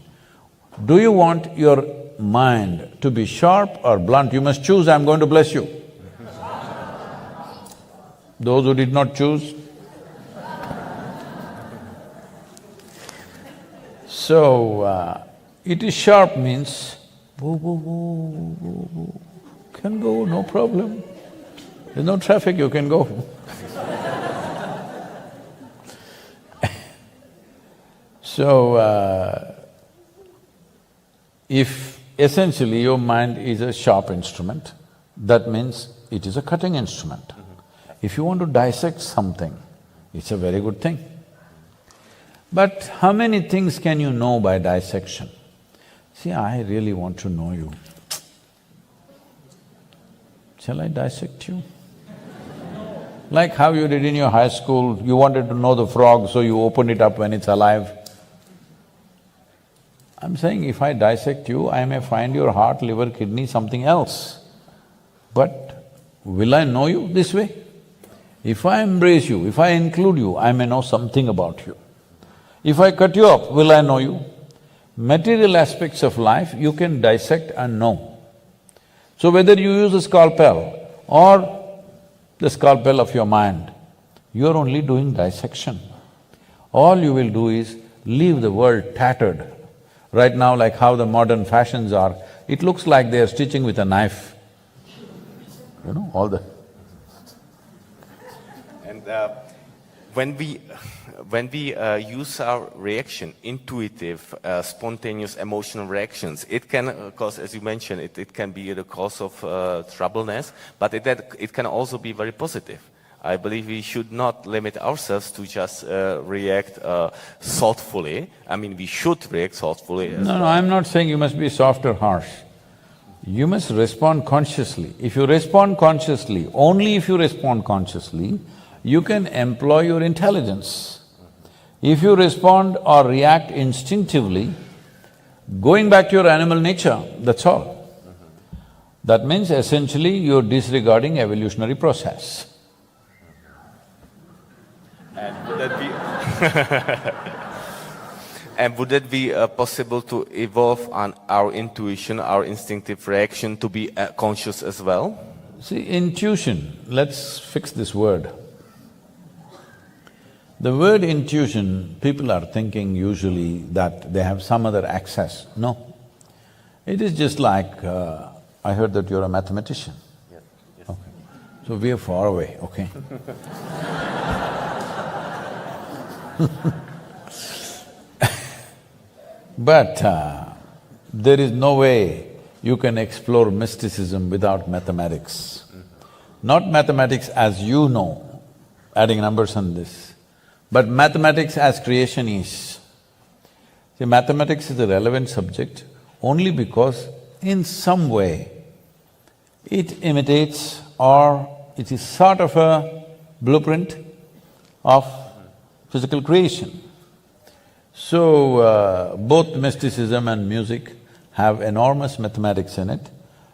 do you want your mind to be sharp or blunt? You must choose, I'm going to bless you. Those who did not choose. So, it is sharp means, woo, woo, woo, woo, woo. Can go, no problem. There's no traffic, you can go. So, if essentially your mind is a sharp instrument, that means it is a cutting instrument. If you want to dissect something, it's a very good thing. But how many things can you know by dissection? See, I really want to know you. Shall I dissect you? Like how you did in your high school, you wanted to know the frog, so you open it up when it's alive. I'm saying if I dissect you, I may find your heart, liver, kidney, something else. But will I know you this way? If I embrace you, if I include you, I may know something about you. If I cut you up, will I know you? Material aspects of life you can dissect and know. So whether you use a scalpel or the scalpel of your mind, you're only doing dissection. All you will do is leave the world tattered. Right now, like how the modern fashions are, it looks like they're stitching with a knife. You know, all the…
And when we use our reaction, intuitive, spontaneous emotional reactions, it can cause, as you mentioned, it can be the cause of troubleness, but it can also be very positive. I believe we should not limit ourselves to just react thoughtfully. I mean, we should react thoughtfully.
No, I'm not saying you must be soft or harsh. You must respond consciously. If you respond consciously, only if you respond consciously, you can employ your intelligence. If you respond or react instinctively, going back to your animal nature, that's all. That means essentially you're disregarding evolutionary process.
And would that be… And would it be possible to evolve on our intuition, our instinctive reaction to be conscious as well?
See, intuition, let's fix this word. The word intuition, people are thinking usually that they have some other access. No. It is just like, I heard that you're a mathematician.
Yes.
Okay. So we are far away, okay? But there is no way you can explore mysticism without mathematics. Not mathematics as you know, adding numbers on this, but mathematics as creation is. See, mathematics is a relevant subject only because in some way it imitates or it is sort of a blueprint of physical creation. So, both mysticism and music have enormous mathematics in it.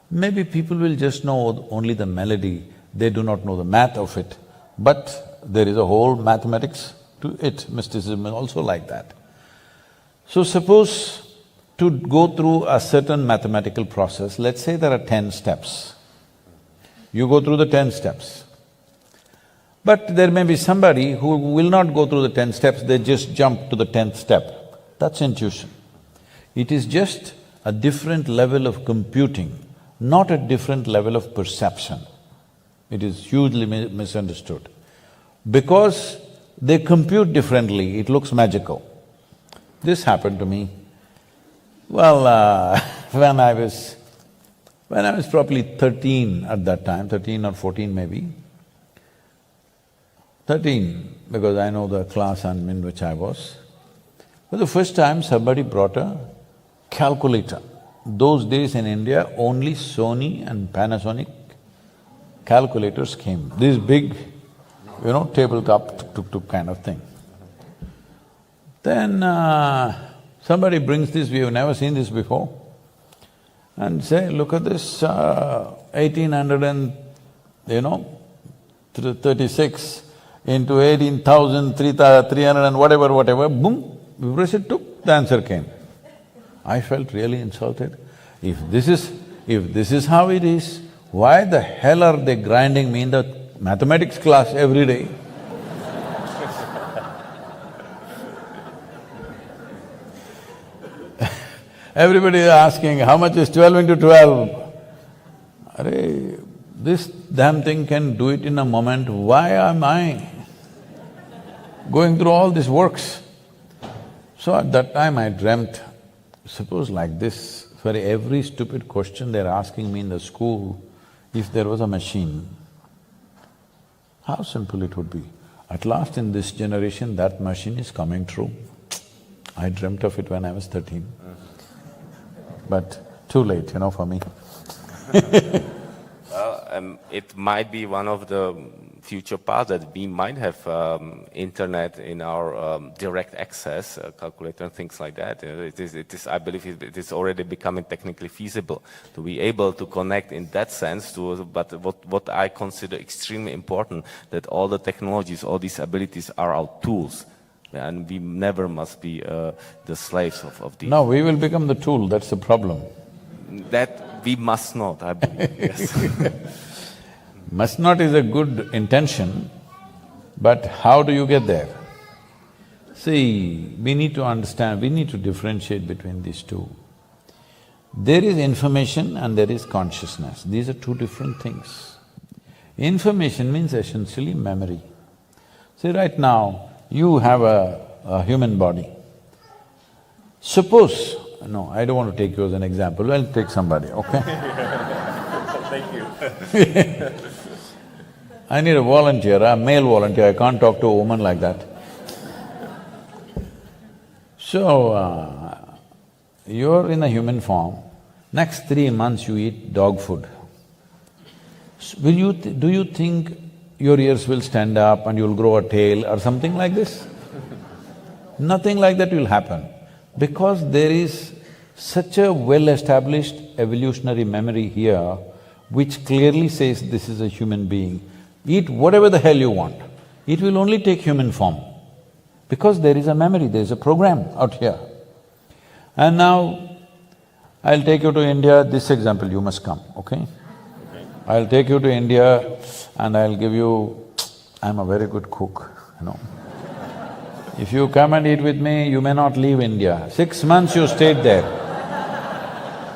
Maybe people will just know only the melody, they do not know the math of it, but there is a whole mathematics to it. Mysticism is also like that. So suppose to go through a certain mathematical process, let's say there are 10 steps. You go through the 10 steps. But there may be somebody who will not go through the 10 steps, they just jump to the 10th step. That's intuition. It is just a different level of computing, not a different level of perception. It is hugely misunderstood. Because they compute differently, it looks magical. This happened to me. Well, when I was probably 13 at that time, 13 or 14 maybe, 13, because I know the class in which I was. For the first time, somebody brought a calculator. Those days in India, only Sony and Panasonic calculators came. This big, tabletop tuk-tuk kind of thing. Then somebody brings this, we have never seen this before, and say, look at this, 1836 into 18,300 and whatever, boom, we press it, took, the answer came. I felt really insulted. If this is how it is, why the hell are they grinding me in the mathematics class every day? Everybody is asking, how much is 12 into 12? Arey, this damn thing can do it in a moment, why am I going through all these works? So at that time I dreamt, suppose like this, for every stupid question they're asking me in the school, if there was a machine, how simple it would be. At last in this generation, that machine is coming true. I dreamt of it when I was 13. But too late, for me.
Well, it might be one of the future paths that we might have internet in our direct access, calculator and things like that. It is, I believe it is already becoming technically feasible to be able to connect in that sense to, but what I consider extremely important, that all the technologies, all these abilities are our tools. And we never must be the slaves of these.
No, we will become the tool, that's the problem.
That we must not, I believe, yes.
Must not is a good intention, but how do you get there? See, we need to understand, we need to differentiate between these two. There is information and there is consciousness, these are two different things. Information means essentially memory. See, right now, you have a human body. Suppose… no, I don't want to take you as an example, I'll take somebody, okay?
Thank you.
I need a volunteer, a male volunteer, I can't talk to a woman like that. So, you're in a human form, next 3 months you eat dog food. Do you think your ears will stand up and you'll grow a tail or something like this? Nothing like that will happen, because there is such a well-established evolutionary memory here which clearly says this is a human being. Eat whatever the hell you want, it will only take human form, because there is a memory, there is a program out here. And now, I'll take you to India, this example you must come, okay? I'll take you to India and I'll give you… I'm a very good cook, If you come and eat with me, you may not leave India. 6 months you stayed there.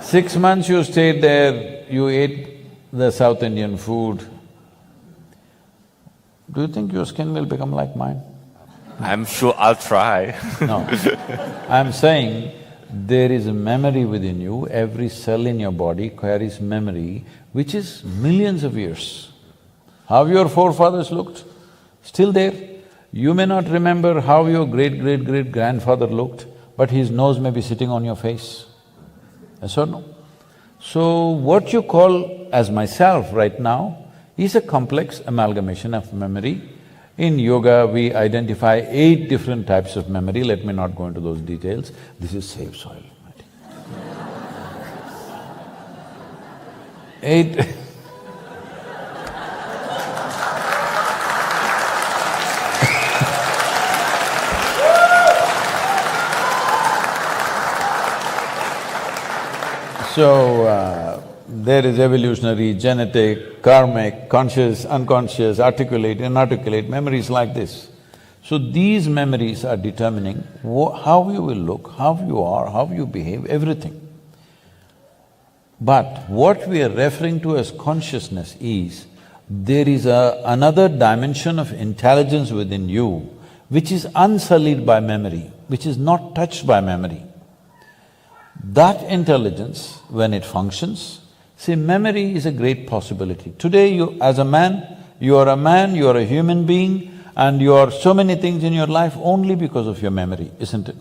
6 months you stayed there, you ate the South Indian food. Do you think your skin will become like mine?
I'm sure I'll try.
No. I'm saying There is a memory within you, every cell in your body carries memory which is millions of years. How your forefathers looked, still there. You may not remember how your great-great-great-grandfather looked, but his nose may be sitting on your face. Yes or no? So, what you call as myself right now is a complex amalgamation of memory. In yoga, we identify 8 different types of memory, let me not go into those details. This is SaveSoil. 8 So, there is evolutionary, genetic, karmic, conscious, unconscious, articulate, inarticulate, memories like this. So these memories are determining how you will look, how you are, how you behave, everything. But what we are referring to as consciousness is, there is another dimension of intelligence within you which is unsullied by memory, which is not touched by memory. That intelligence, when it functions, see, memory is a great possibility. Today as a man, you are a human being, and you are so many things in your life only because of your memory, isn't it?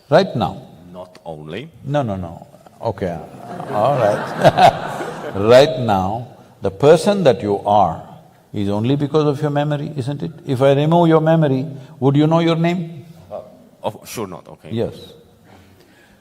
Right now.
Not only.
No. Okay, all right. Right now, the person that you are is only because of your memory, isn't it? If I remove your memory, would you know your name?
Oh, sure not, okay.
Yes.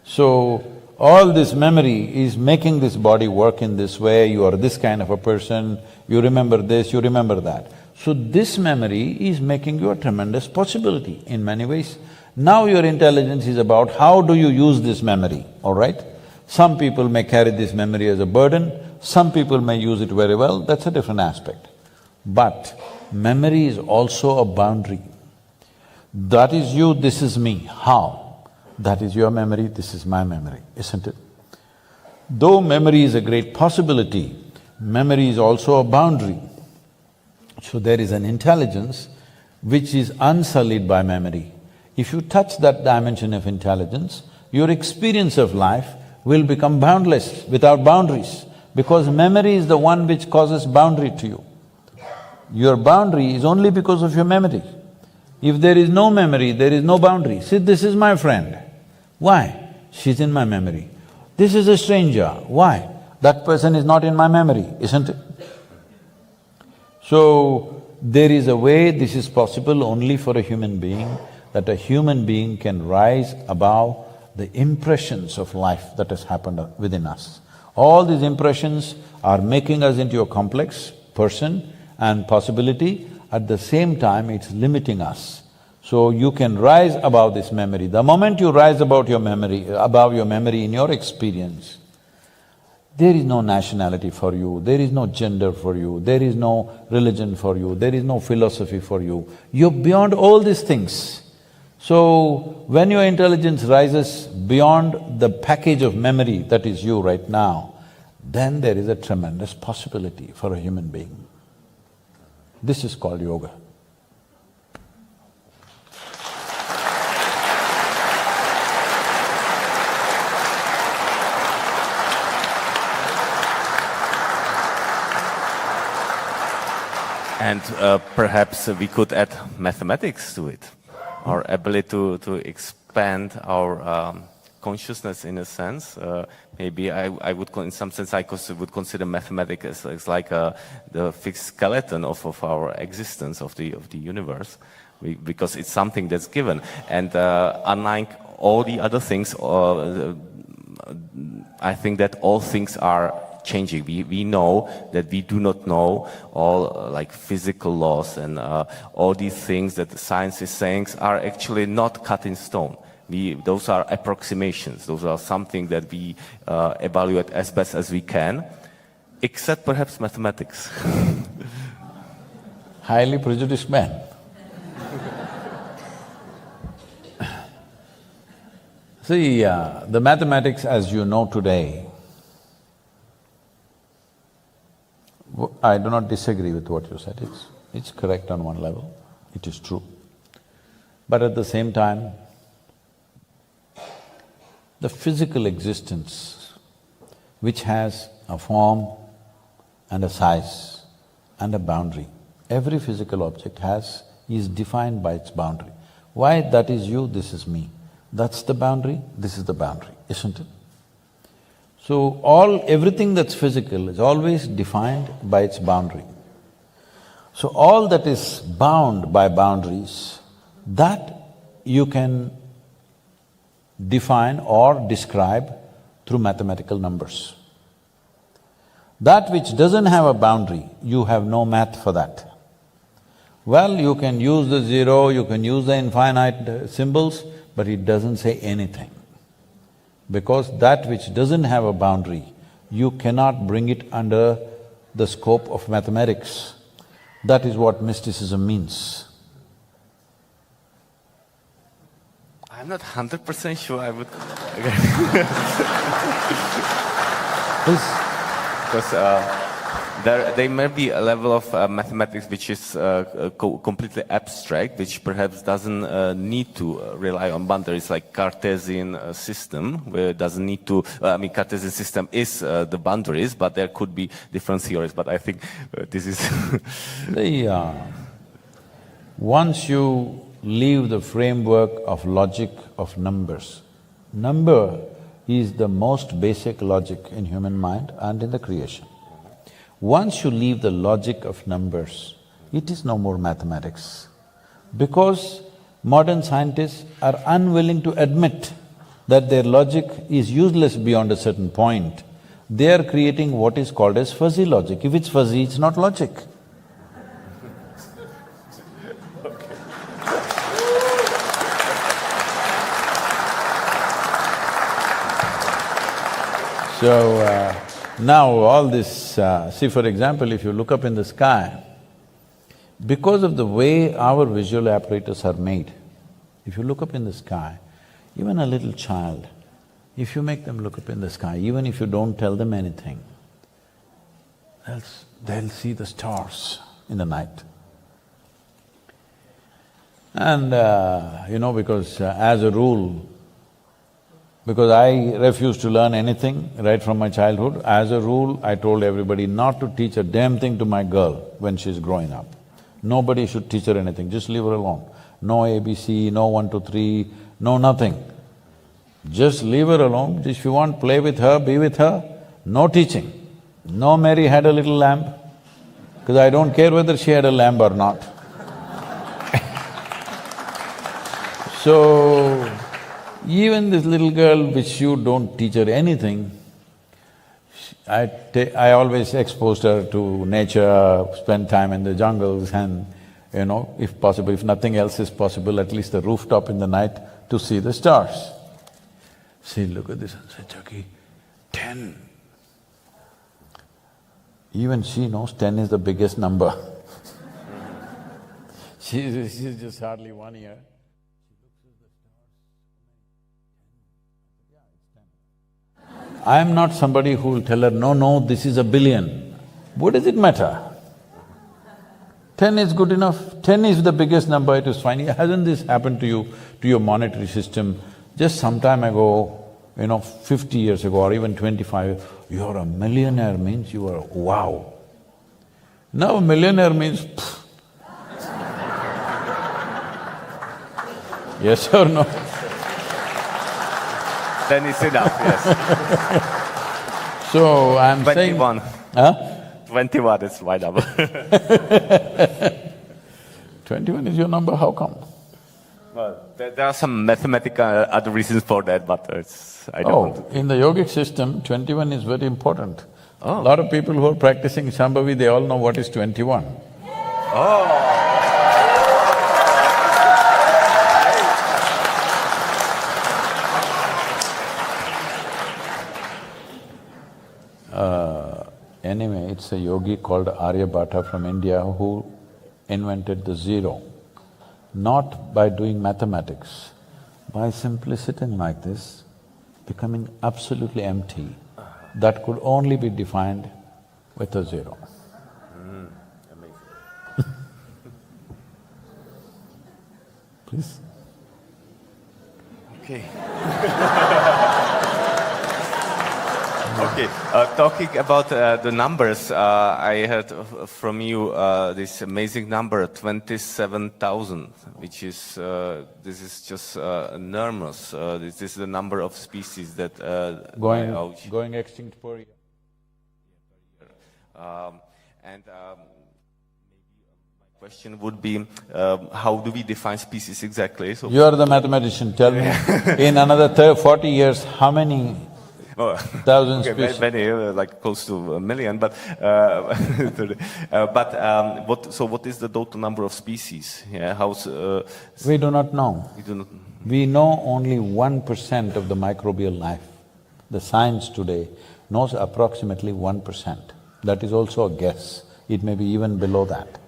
So, all this memory is making this body work in this way, you are this kind of a person, you remember this, you remember that. So this memory is making you a tremendous possibility in many ways. Now your intelligence is about how do you use this memory, all right? Some people may carry this memory as a burden, some people may use it very well, that's a different aspect. But memory is also a boundary. That is you, this is me. How? That is your memory, this is my memory, isn't it? Though memory is a great possibility, memory is also a boundary. So there is an intelligence which is unsullied by memory. If you touch that dimension of intelligence, your experience of life will become boundless, without boundaries, because memory is the one which causes boundary to you. Your boundary is only because of your memory. If there is no memory, there is no boundary. See, this is my friend. Why? She's in my memory. This is a stranger. Why? That person is not in my memory, isn't it? So, there is a way this is possible only for a human being, that a human being can rise above the impressions of life that has happened within us. All these impressions are making us into a complex person and possibility. At the same time, it's limiting us. So you can rise above this memory. The moment you rise above your memory in your experience, there is no nationality for you, there is no gender for you, there is no religion for you, there is no philosophy for you. You're beyond all these things. So, when your intelligence rises beyond the package of memory that is you right now, then there is a tremendous possibility for a human being. This is called yoga.
And perhaps we could add mathematics to it, our ability to expand our consciousness in a sense. Maybe I would, in some sense, would consider mathematics as like the fixed skeleton of our existence, of the universe, because it's something that's given. And unlike all the other things, I think that all things are changing. We know that we do not know all like physical laws, and all these things that the science is saying are actually not cut in stone. Those are approximations, those are something that we evaluate as best as we can, except perhaps mathematics.
Highly prejudiced man. See, the mathematics as you know today, I do not disagree with what you said, it's correct on one level, it is true. But at the same time, the physical existence which has a form and a size and a boundary. Every physical object is defined by its boundary. Why? That is you, this is me. That's the boundary, this is the boundary, isn't it? So everything that's physical is always defined by its boundary. So all that is bound by boundaries, that you can define or describe through mathematical numbers. That which doesn't have a boundary, you have no math for that. Well, you can use the zero, you can use the infinite symbols, but it doesn't say anything. Because that which doesn't have a boundary, you cannot bring it under the scope of mathematics. That is what mysticism means.
I'm not 100% sure I would… Because there may be a level of mathematics which is completely abstract, which perhaps doesn't need to rely on boundaries, like Cartesian system, where it doesn't need to… Cartesian system is the boundaries, but there could be different theories, but I think this is…
Once you leave the framework of logic of numbers, number is the most basic logic in human mind and in the creation. Once you leave the logic of numbers, it is no more mathematics. Because modern scientists are unwilling to admit that their logic is useless beyond a certain point, they are creating what is called as fuzzy logic. If it's fuzzy, it's not logic. So, now all this… see, for example, if you look up in the sky, because of the way our visual apparatus are made, if you look up in the sky, even a little child, if you make them look up in the sky, even if you don't tell them anything, they'll see the stars in the night. And because as a rule, because I refused to learn anything right from my childhood, as a rule, I told everybody not to teach a damn thing to my girl when she's growing up. Nobody should teach her anything, just leave her alone. No ABC, no 1, 2, 3, no nothing. Just leave her alone. If you want, play with her, be with her. No teaching. No Mary had a little lamb, because I don't care whether she had a lamb or not. So, even this little girl which you don't teach her anything, I always exposed her to nature, spend time in the jungles and, if possible, if nothing else is possible, at least the rooftop in the night to see the stars. See, look at this and say, Chucky, 10. Even she knows 10 is the biggest number. She's just hardly 1 year. I am not somebody who will tell her, no, this is a billion. What does it matter? 10 is good enough, 10 is the biggest number, it is fine. Hasn't this happened to you, to your monetary system? Just some time ago, 50 years ago or even 25, you're a millionaire means you are wow. Now a millionaire means pfft. Yes or no?
Then it's enough, yes.
So I'm
21.
saying… Huh?
21 is my number.
21 is your number, how come?
Well, there are some mathematical other reasons for that, but I don't want to…
In the yogic system, 21 is very important. A lot of people who are practicing Shambhavi, they all know what is 21.
Oh.
Anyway, it's a yogi called Aryabhata from India who invented the zero, not by doing mathematics, by simply sitting like this, becoming absolutely empty, that could only be defined with a zero.
Amazing.
Please.
Okay. Okay, talking about the numbers, I heard from you this amazing number, 27,000, which is, this is just enormous. This is the number of species that
going extinct per year.
And my question would be, how do we define species exactly? So
You are the mathematician, tell me, in another 40 years, how many thousand species?
Many, like close to 1 million, but what is the total number of species? Yeah,
we do not know.
We do not.
We know only 1% of the microbial life. The science today knows approximately 1%. That is also a guess. It may be even below that.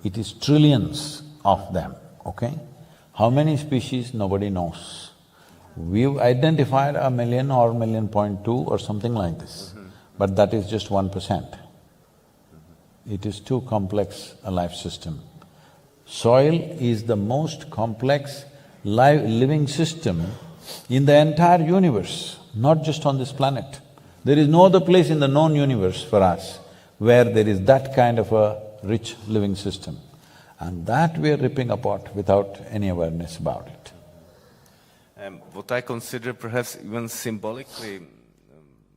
It is trillions of them, okay? How many species, nobody knows. We've identified 1 million or 1.2 or something like this, but that is just 1%. It is too complex a life system. Soil is the most complex living system in the entire universe, not just on this planet. There is no other place in the known universe for us where there is that kind of a rich living system. And that we are ripping apart without any awareness about it.
What I consider perhaps even symbolically,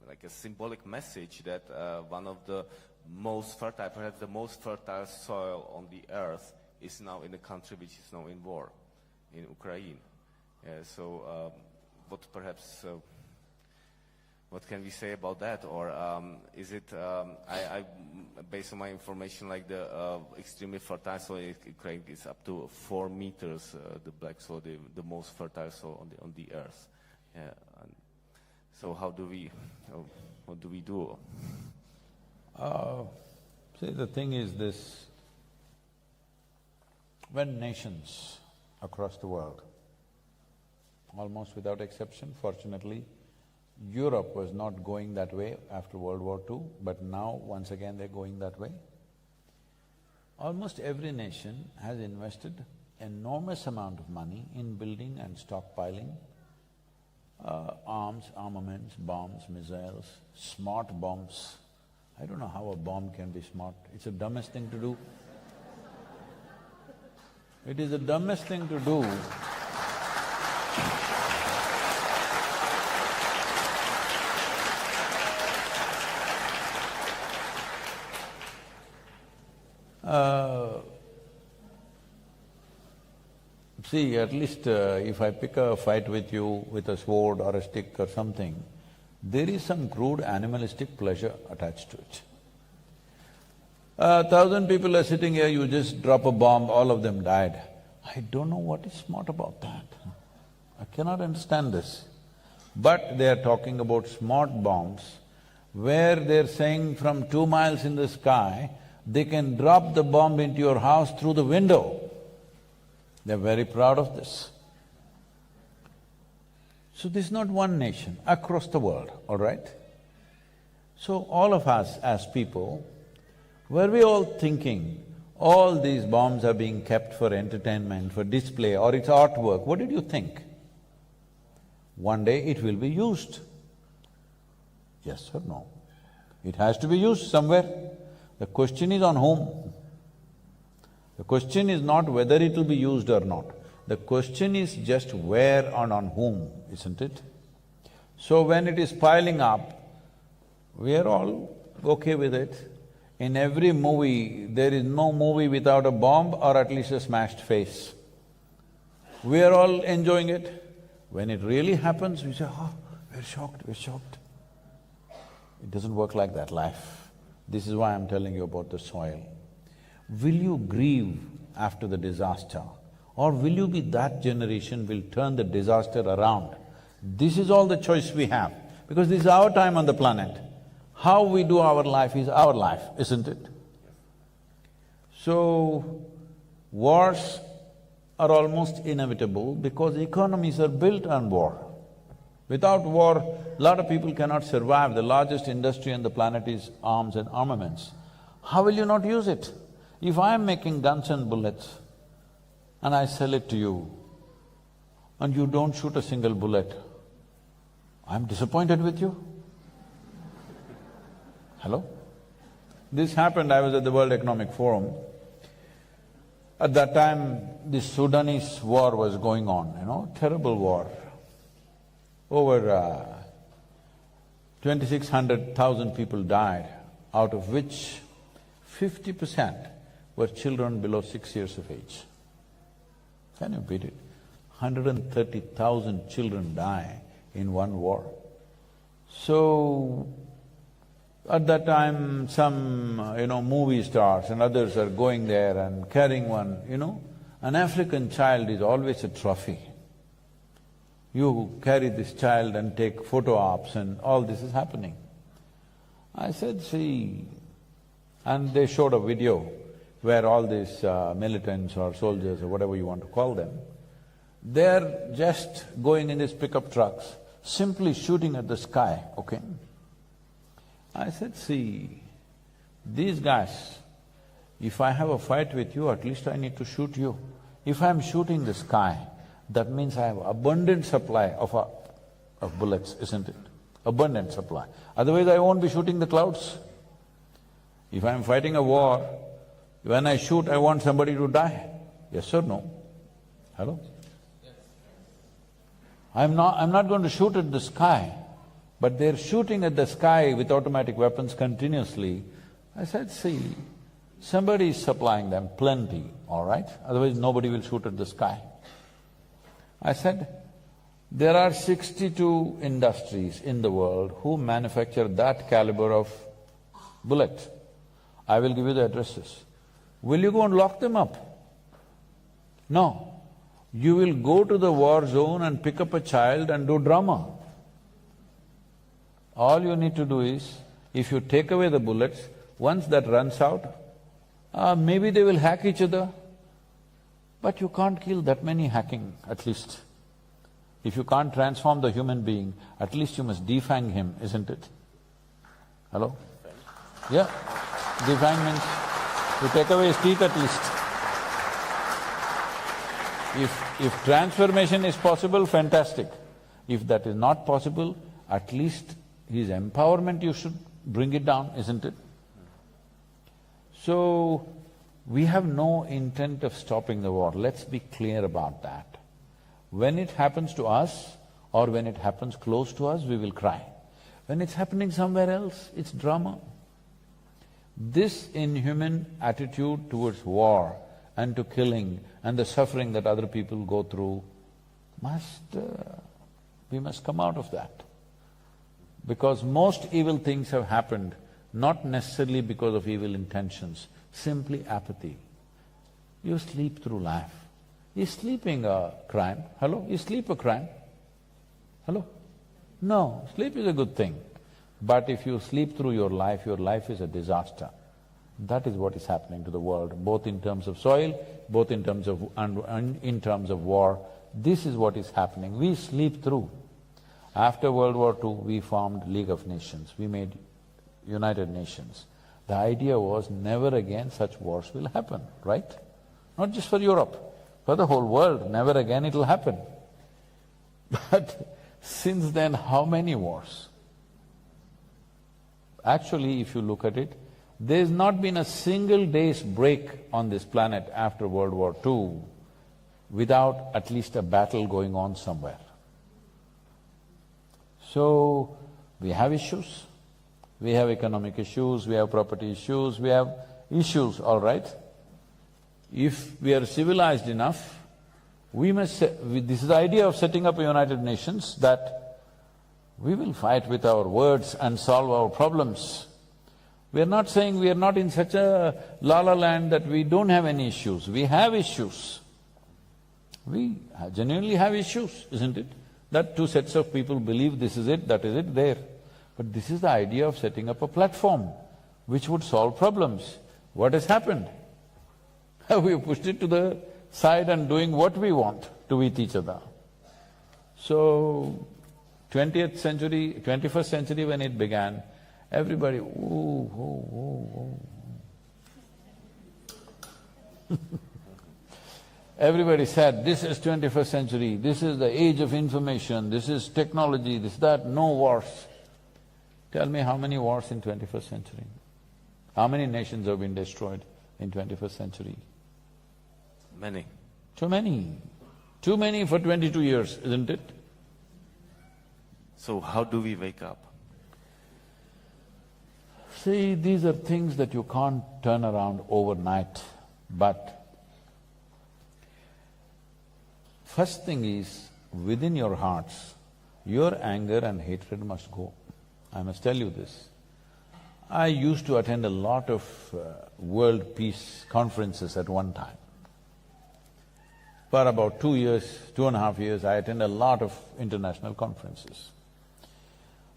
like a symbolic message that one of the most fertile, perhaps the most fertile soil on the earth is now in a country which is now in war, in Ukraine. What can we say about that? Or is it, based on my information, like the extremely fertile soil in Ukraine is up to 4 meters, the black soil, the most fertile soil on the earth. So what do we do?
See, the thing is this, when nations across the world, almost without exception, fortunately, Europe was not going that way after World War II, but now once again they're going that way. Almost every nation has invested enormous amount of money in building and stockpiling arms, armaments, bombs, missiles, smart bombs. I don't know how a bomb can be smart. It's the dumbest thing to do. It is the dumbest thing to do. See, at least if I pick a fight with you with a sword or a stick or something, there is some crude animalistic pleasure attached to it. 1,000 people are sitting here, you just drop a bomb, all of them died. I don't know what is smart about that. I cannot understand this. But they are talking about smart bombs, where they're saying from 2 miles in the sky, they can drop the bomb into your house through the window. They're very proud of this. So this is not one nation, across the world, all right? So all of us as people, were we all thinking, all these bombs are being kept for entertainment, for display, or it's artwork, what did you think? One day it will be used. Yes or no? It has to be used somewhere. The question is on whom? The question is not whether it will be used or not. The question is just where and on whom, isn't it? So when it is piling up, we are all okay with it. In every movie, there is no movie without a bomb or at least a smashed face. We are all enjoying it. When it really happens, we say, oh, we're shocked, we're shocked. It doesn't work like that, life. This is why I'm telling you about the soil. Will you grieve after the disaster? Or will you be that generation will turn the disaster around? This is all the choice we have, because this is our time on the planet. How we do our life is our life, isn't it? So, wars are almost inevitable because economies are built on war. Without war, a lot of people cannot survive. The largest industry on the planet is arms and armaments. How will you not use it? If I am making guns and bullets and I sell it to you and you don't shoot a single bullet, I'm disappointed with you. Hello? This happened, I was at the World Economic Forum. At that time, the Sudanese war was going on, terrible war. Over 2,600,000 people died, out of which 50% were children below 6 years of age. Can you beat it? 130,000 children die in one war. So, at that time, some, movie stars and others are going there and carrying one, an African child is always a trophy. You carry this child and take photo ops and all this is happening. I said, see, and they showed a video where all these militants or soldiers or whatever you want to call them, they're just going in these pickup trucks, simply shooting at the sky, okay? I said, see, these guys, if I have a fight with you, at least I need to shoot you. If I'm shooting the sky, that means I have abundant supply of bullets, isn't it? Abundant supply. Otherwise I won't be shooting the clouds. If I'm fighting a war, when I shoot, I want somebody to die. Yes or no? Hello? I'm not going to shoot at the sky, but they're shooting at the sky with automatic weapons continuously. I said, see, somebody is supplying them plenty, all right? Otherwise nobody will shoot at the sky. I said, there are 62 industries in the world who manufacture that caliber of bullet. I will give you the addresses. Will you go and lock them up? No. You will go to the war zone and pick up a child and do drama. All you need to do is, if you take away the bullets, once that runs out, maybe they will hack each other, but you can't kill that many hacking, at least. If you can't transform the human being, at least you must defang him, isn't it? Hello? Yeah, defang means you take away his teeth at least. If transformation is possible, fantastic. If that is not possible, at least his empowerment you should bring it down, isn't it? So, we have no intent of stopping the war, let's be clear about that. When it happens to us or when it happens close to us, we will cry. When it's happening somewhere else, it's drama. This inhuman attitude towards war and to killing and the suffering that other people go through we must come out of that. Because most evil things have happened not necessarily because of evil intentions, simply apathy. You sleep through life. Is sleeping a crime? Hello? Is sleep a crime? Hello? No, sleep is a good thing. But if you sleep through your life is a disaster. That is what is happening to the world, both in terms of soil, both in terms of… and in terms of war. This is what is happening. We sleep through. After World War II, we formed League of Nations, we made United Nations. The idea was never again such wars will happen, right? Not just for Europe, for the whole world, never again it'll happen. But since then, how many wars? Actually, if you look at it, there's not been a single day's break on this planet after World War II without at least a battle going on somewhere. So, we have issues, we have economic issues, we have property issues, we have issues, all right. If we are civilized enough, we must… this is the idea of setting up a United Nations, that we will fight with our words and solve our problems. We are not saying we are not in such a la-la land that we don't have any issues. We have issues. We genuinely have issues, isn't it? That two sets of people believe this is it, that is it, there. But this is the idea of setting up a platform which would solve problems. What has happened? We have pushed it to the side and doing what we want to with each other. So, 20th century, 21st century when it began, everybody, everybody said, this is 21st century, this is the age of information, this is technology, this, that, no wars. Tell me how many wars in 21st century? How many nations have been destroyed in 21st century?
Many.
Too many. Too many for 22 years, isn't it?
So how do we wake up?
See, these are things that you can't turn around overnight, but first thing is, within your hearts, your anger and hatred must go. I must tell you this. I used to attend a lot of world peace conferences at one time. For about 2 years, 2.5 years, I attended a lot of international conferences.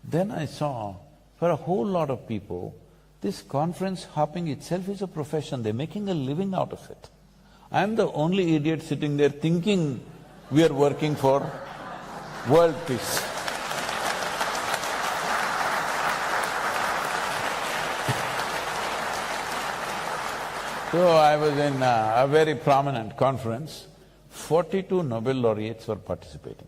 Then I saw, for a whole lot of people, this conference hopping itself is a profession, they're making a living out of it. I'm the only idiot sitting there thinking we are working for world peace. So I was in a very prominent conference, 42 Nobel laureates were participating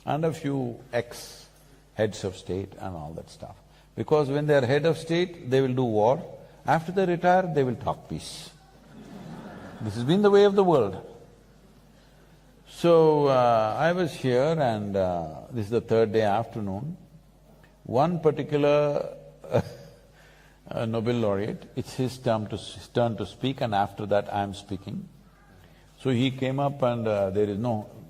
and a few ex-heads of state and all that stuff. Because when they're head of state, they will do war. After they retire, they will talk peace. This has been the way of the world. So, I was here and this is the third day afternoon. One particular Nobel laureate, it's his turn to speak, and after that I'm speaking. So he came up and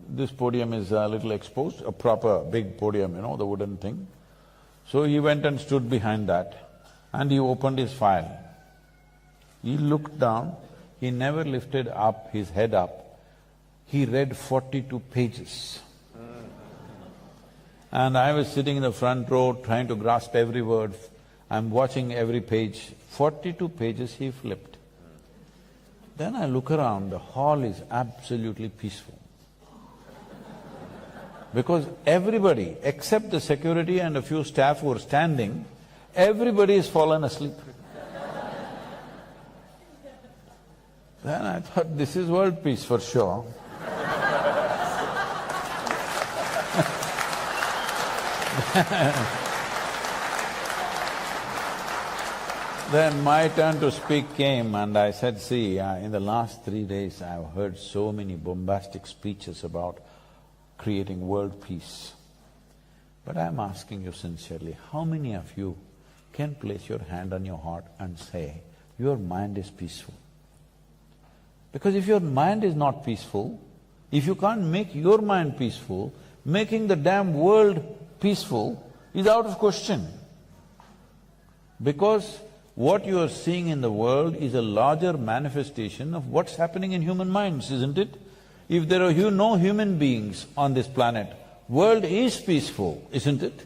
this podium is a little exposed, a proper big podium, the wooden thing. So he went and stood behind that and he opened his file. He looked down, he never lifted up his head up. He read 42 pages. And I was sitting in the front row trying to grasp every word. I'm watching every page. 42 pages he flipped. Then I look around, the hall is absolutely peaceful. Because everybody, except the security and a few staff who are standing, everybody has fallen asleep. Then I thought, this is world peace for sure. Then my turn to speak came and I said, see, in the last 3 days I've heard so many bombastic speeches about creating world peace. But I'm asking you sincerely, how many of you can place your hand on your heart and say, your mind is peaceful? Because if your mind is not peaceful, if you can't make your mind peaceful, making the damn world peaceful is out of question. Because what you are seeing in the world is a larger manifestation of what's happening in human minds, isn't it? If there are no human beings on this planet, world is peaceful, isn't it?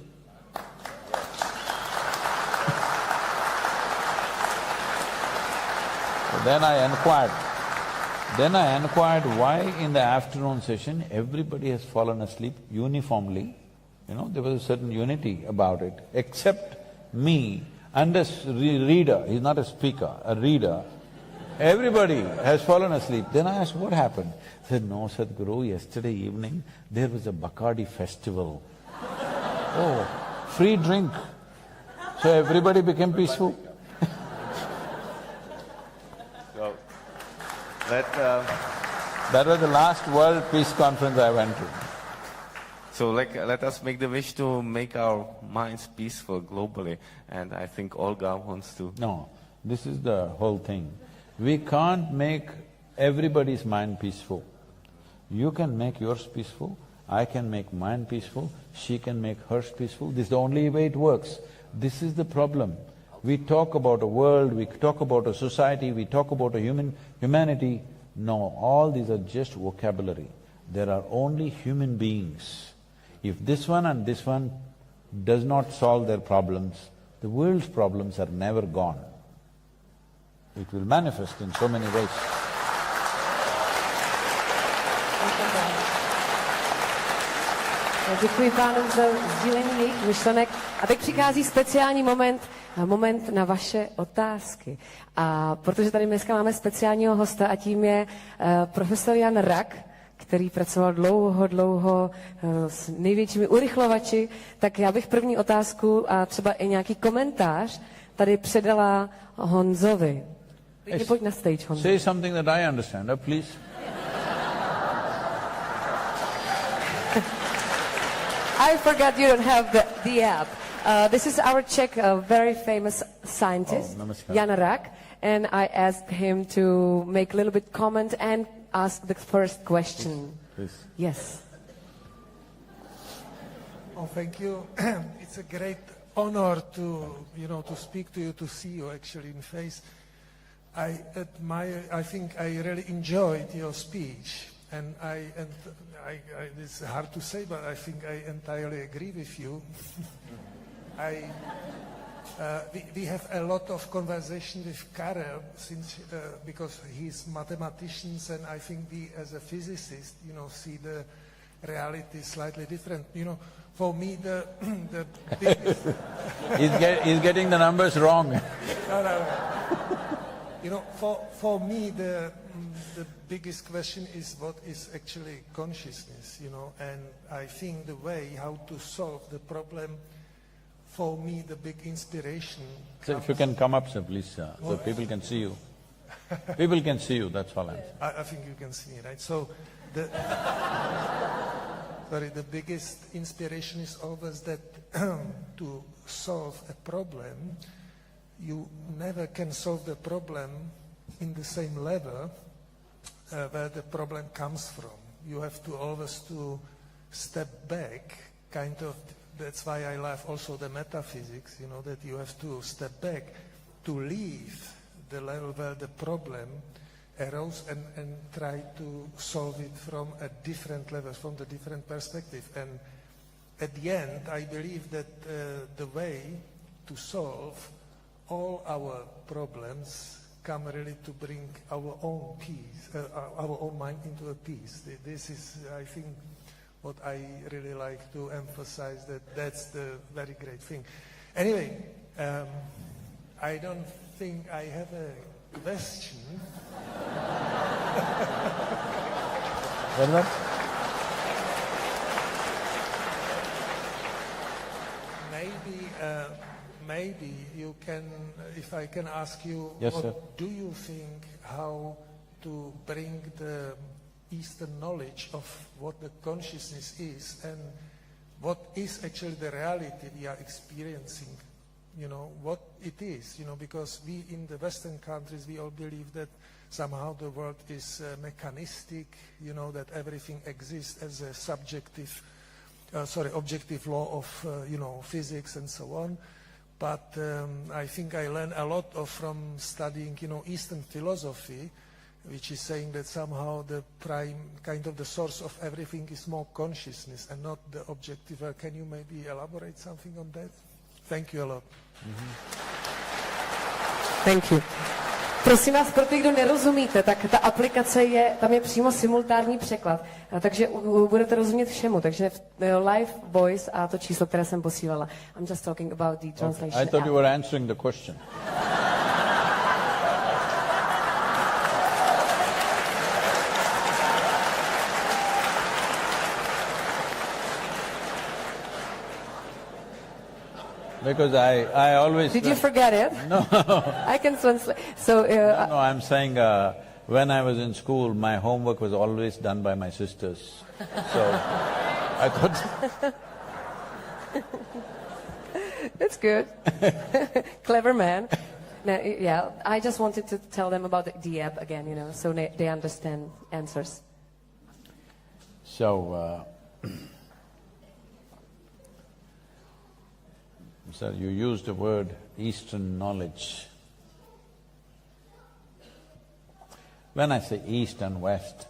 Then I inquired why in the afternoon session everybody has fallen asleep uniformly. There was a certain unity about it, except me and a reader, he's not a speaker, a reader. Everybody has fallen asleep. Then I asked, what happened? He said, no, Sadhguru, yesterday evening there was a Bacardi festival. Oh, free drink. So everybody became peaceful.
So,
that was the last World Peace Conference I went to.
So let us make the wish to make our minds peaceful globally, and I think Olga wants to…
No, this is the whole thing. We can't make everybody's mind peaceful. You can make yours peaceful, I can make mine peaceful, she can make hers peaceful. This is the only way it works. This is the problem. We talk about a world, we talk about a society, we talk about a humanity. No, all these are just vocabulary. There are only human beings. If this one and this one does not solve their problems, the world's problems are never gone. It will manifest in so many ways.
Děkuji pánům za sdílení jejich myšlenek. A teď přichází speciální moment na vaše otázky. A protože tady dneska máme speciálního hosta a tím je profesor Jan Rak, který pracoval dlouho s největšími urychlovači, tak já bych první otázku a třeba i nějaký komentář tady předala Honzovi. Pojď na stage, Honzo.
Say something that I understand, please.
I forgot you don't have the app. This is our Czech very famous scientist, Jan Rak, and I asked him to make a little bit comment and ask the first question.
Please.
Yes.
Oh, thank you. It's a great honor to speak to you, to see you actually in face. I think I really enjoyed your speech, and it's hard to say, but I think I entirely agree with you. We have a lot of conversation with Karel because he's mathematicians, and I think we as a physicist, see the reality slightly different. For me the biggest
He's getting the numbers wrong.
No. For me the biggest question is what is actually consciousness, and I think the way how to solve the problem. For me, the big inspiration.
So if you can come up, sir, please, so people can see you. People can see you, that's all I'm saying.
I think you can see me, right? So, the biggest inspiration is always that to solve a problem, you never can solve the problem in the same level where the problem comes from. You have to always to step back, kind of. That's why I love also the metaphysics, that you have to step back to leave the level where the problem arose and try to solve it from a different level, from the different perspective. And at the end, I believe that the way to solve all our problems come really to bring our own peace, our own mind into a peace. This is, I think, what I really like to emphasize, that's the very great thing. Anyway, I don't think I have a question. Maybe you can, if I can ask you,
yes,
what
sir.
Do you think how to bring the Eastern knowledge of what the consciousness is and what is actually the reality we are experiencing, what it is, because we in the Western countries, we all believe that somehow the world is mechanistic, that everything exists as a objective law of, physics and so on. But I think I learned a lot from studying, Eastern philosophy, which is saying that somehow the prime, kind of the source of everything is more consciousness and not the objective. Can you maybe elaborate something on that? Thank you a lot.
Thank you. Prosím vás, pro ty, kdo nerozumíte, tak ta aplikace tam je přímo simultánní překlad, takže budete rozumět všemu, takže live voice a to číslo, které jsem posílala. I'm just talking about the translation.
Okay. I thought you were answering the question. Because I always...
Did you forget it?
No.
I can translate. So,
no, I'm saying when I was in school, my homework was always done by my sisters. So, I thought...
That's good. Clever man. Now, yeah, I just wanted to tell them about the app again, so they understand answers.
So, sir, you used the word Eastern knowledge. When I say East and West,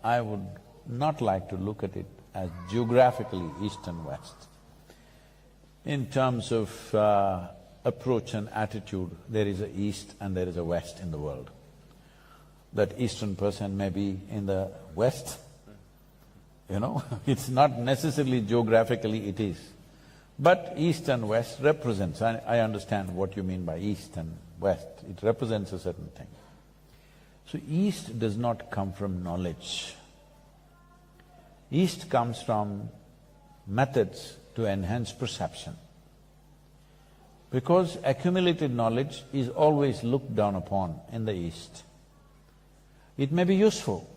I would not like to look at it as geographically East and West. In terms of approach and attitude, there is a East and there is a West in the world. That Eastern person may be in the West, it's not necessarily geographically it is. But East and West represents, I understand what you mean by East and West, it represents a certain thing. So East does not come from knowledge. East comes from methods to enhance perception. Because accumulated knowledge is always looked down upon in the East. It may be useful,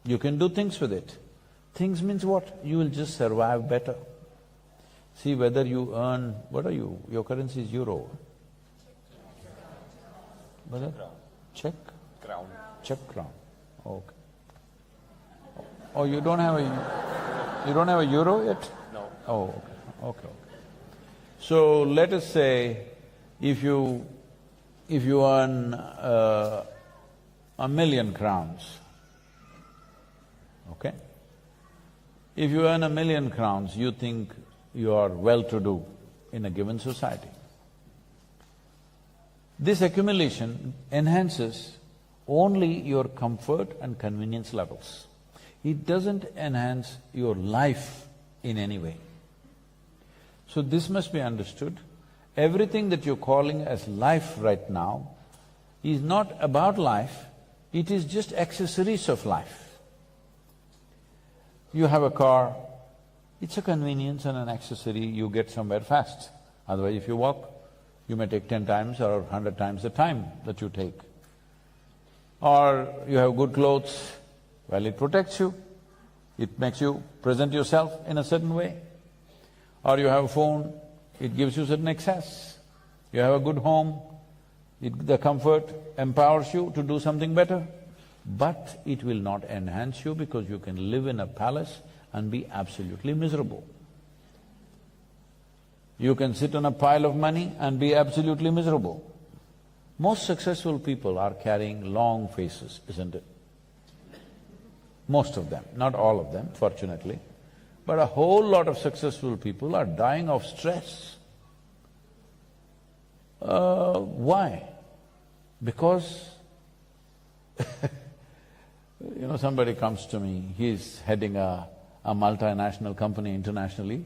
you can do things with it. Things means what? You will just survive better. See whether you earn… what are you? Your currency is euro. What is that? Czech?
Crown.
Czech crown. Okay. Oh, you don't have a euro yet?
No.
Oh, okay, okay. So let us say if you earn 1,000,000 crowns, okay? If you earn 1,000,000 crowns, you think you are well-to-do in a given society. This accumulation enhances only your comfort and convenience levels. It doesn't enhance your life in any way. So this must be understood. Everything that you're calling as life right now is not about life, it is just accessories of life. You have a car, it's a convenience and an accessory, you get somewhere fast. Otherwise, if you walk, you may take 10 times or 100 times the time that you take. Or you have good clothes, well, it protects you, it makes you present yourself in a certain way. Or you have a phone, it gives you certain access. You have a good home, the comfort empowers you to do something better. But it will not enhance you because you can live in a palace and be absolutely miserable. You can sit on a pile of money and be absolutely miserable. Most successful people are carrying long faces, isn't it? Most of them, not all of them, fortunately. But a whole lot of successful people are dying of stress. Why? Because you know, somebody comes to me, he's heading a multinational company internationally.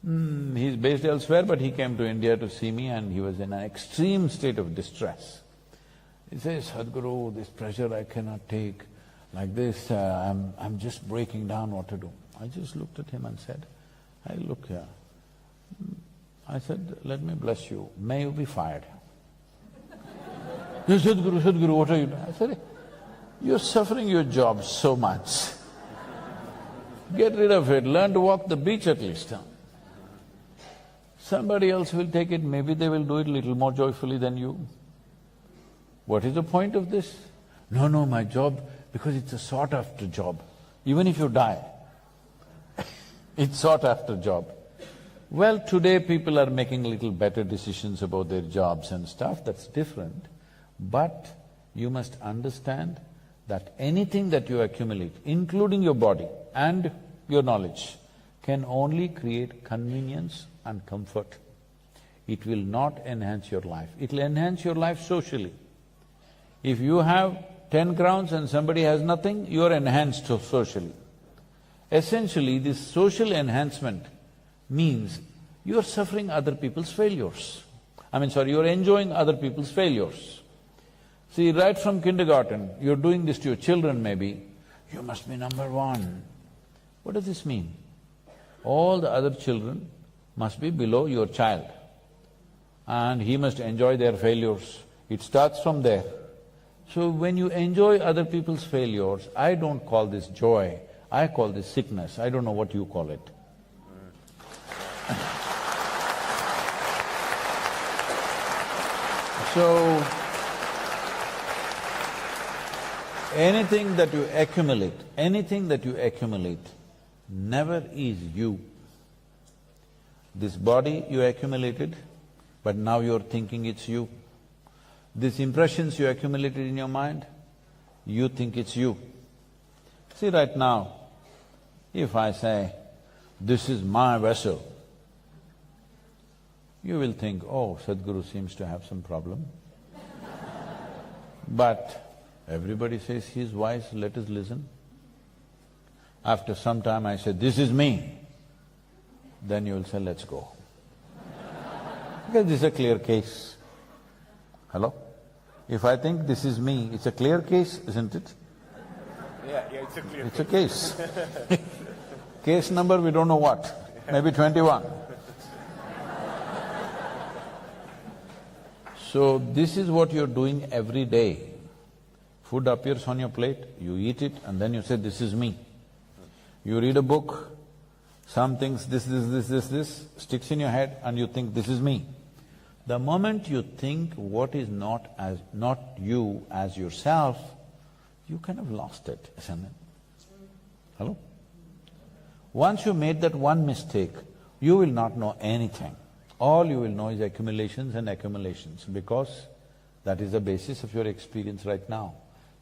He's based elsewhere, but he came to India to see me and he was in an extreme state of distress. He says, Sadhguru, this pressure I cannot take, like this, I'm just breaking down, what to do? I just looked at him and said, hey, look here. I said, let me bless you, may you be fired. He said, Sadhguru, what are you doing? I said, you're suffering your job so much. Get rid of it, learn to walk the beach at least. Somebody else will take it, maybe they will do it a little more joyfully than you. What is the point of this? No, my job, because it's a sought-after job. Even if you die, it's sought-after job. Well, today people are making little better decisions about their jobs and stuff, that's different. But you must understand that anything that you accumulate, including your body and your knowledge, can only create convenience and comfort. It will not enhance your life. It will enhance your life socially. If you have 10 crowns and somebody has nothing, you are enhanced socially. Essentially, this social enhancement means you are suffering other people's failures. You are enjoying other people's failures. See, right from kindergarten, you're doing this to your children maybe, you must be number one. What does this mean? All the other children must be below your child and he must enjoy their failures. It starts from there. So when you enjoy other people's failures, I don't call this joy, I call this sickness, I don't know what you call it. So, anything that you accumulate never is you. This body you accumulated, but now you're thinking it's you. These impressions you accumulated in your mind, you think it's you. See, right now, if I say, this is my vessel, you will think, oh, Sadhguru seems to have some problem. But everybody says he's wise, let us listen. After some time I say, this is me, then you will say, let's go. Because this is a clear case. Hello? If I think this is me, it's a clear case, isn't it?
Yeah, it's a clear
case. It's a case. Case number we don't know what, maybe 21. So this is what you're doing every day. Food appears on your plate, you eat it and then you say, this is me. You read a book, some things this sticks in your head and you think, this is me. The moment you think what is not you as yourself, you kind of lost it, isn't it? Hello? Once you made that one mistake, you will not know anything. All you will know is accumulations and accumulations, because that is the basis of your experience right now.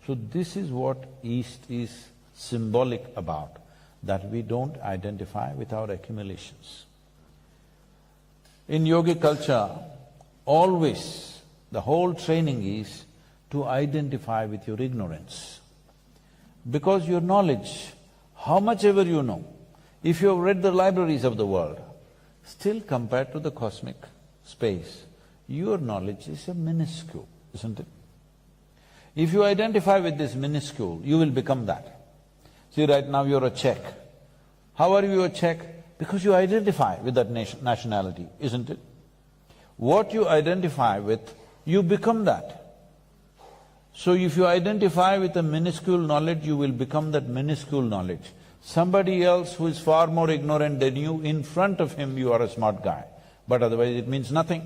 So this is what East is symbolic about, that we don't identify with our accumulations. In yogic culture, always the whole training is to identify with your ignorance. Because your knowledge, how much ever you know, if you have read the libraries of the world, still compared to the cosmic space, your knowledge is a minuscule, isn't it? If you identify with this minuscule, you will become that. See, right now you're a Czech. How are you a Czech? Because you identify with that nationality, isn't it? What you identify with, you become that. So if you identify with a minuscule knowledge, you will become that minuscule knowledge. Somebody else who is far more ignorant than you, in front of him you are a smart guy, but otherwise it means nothing.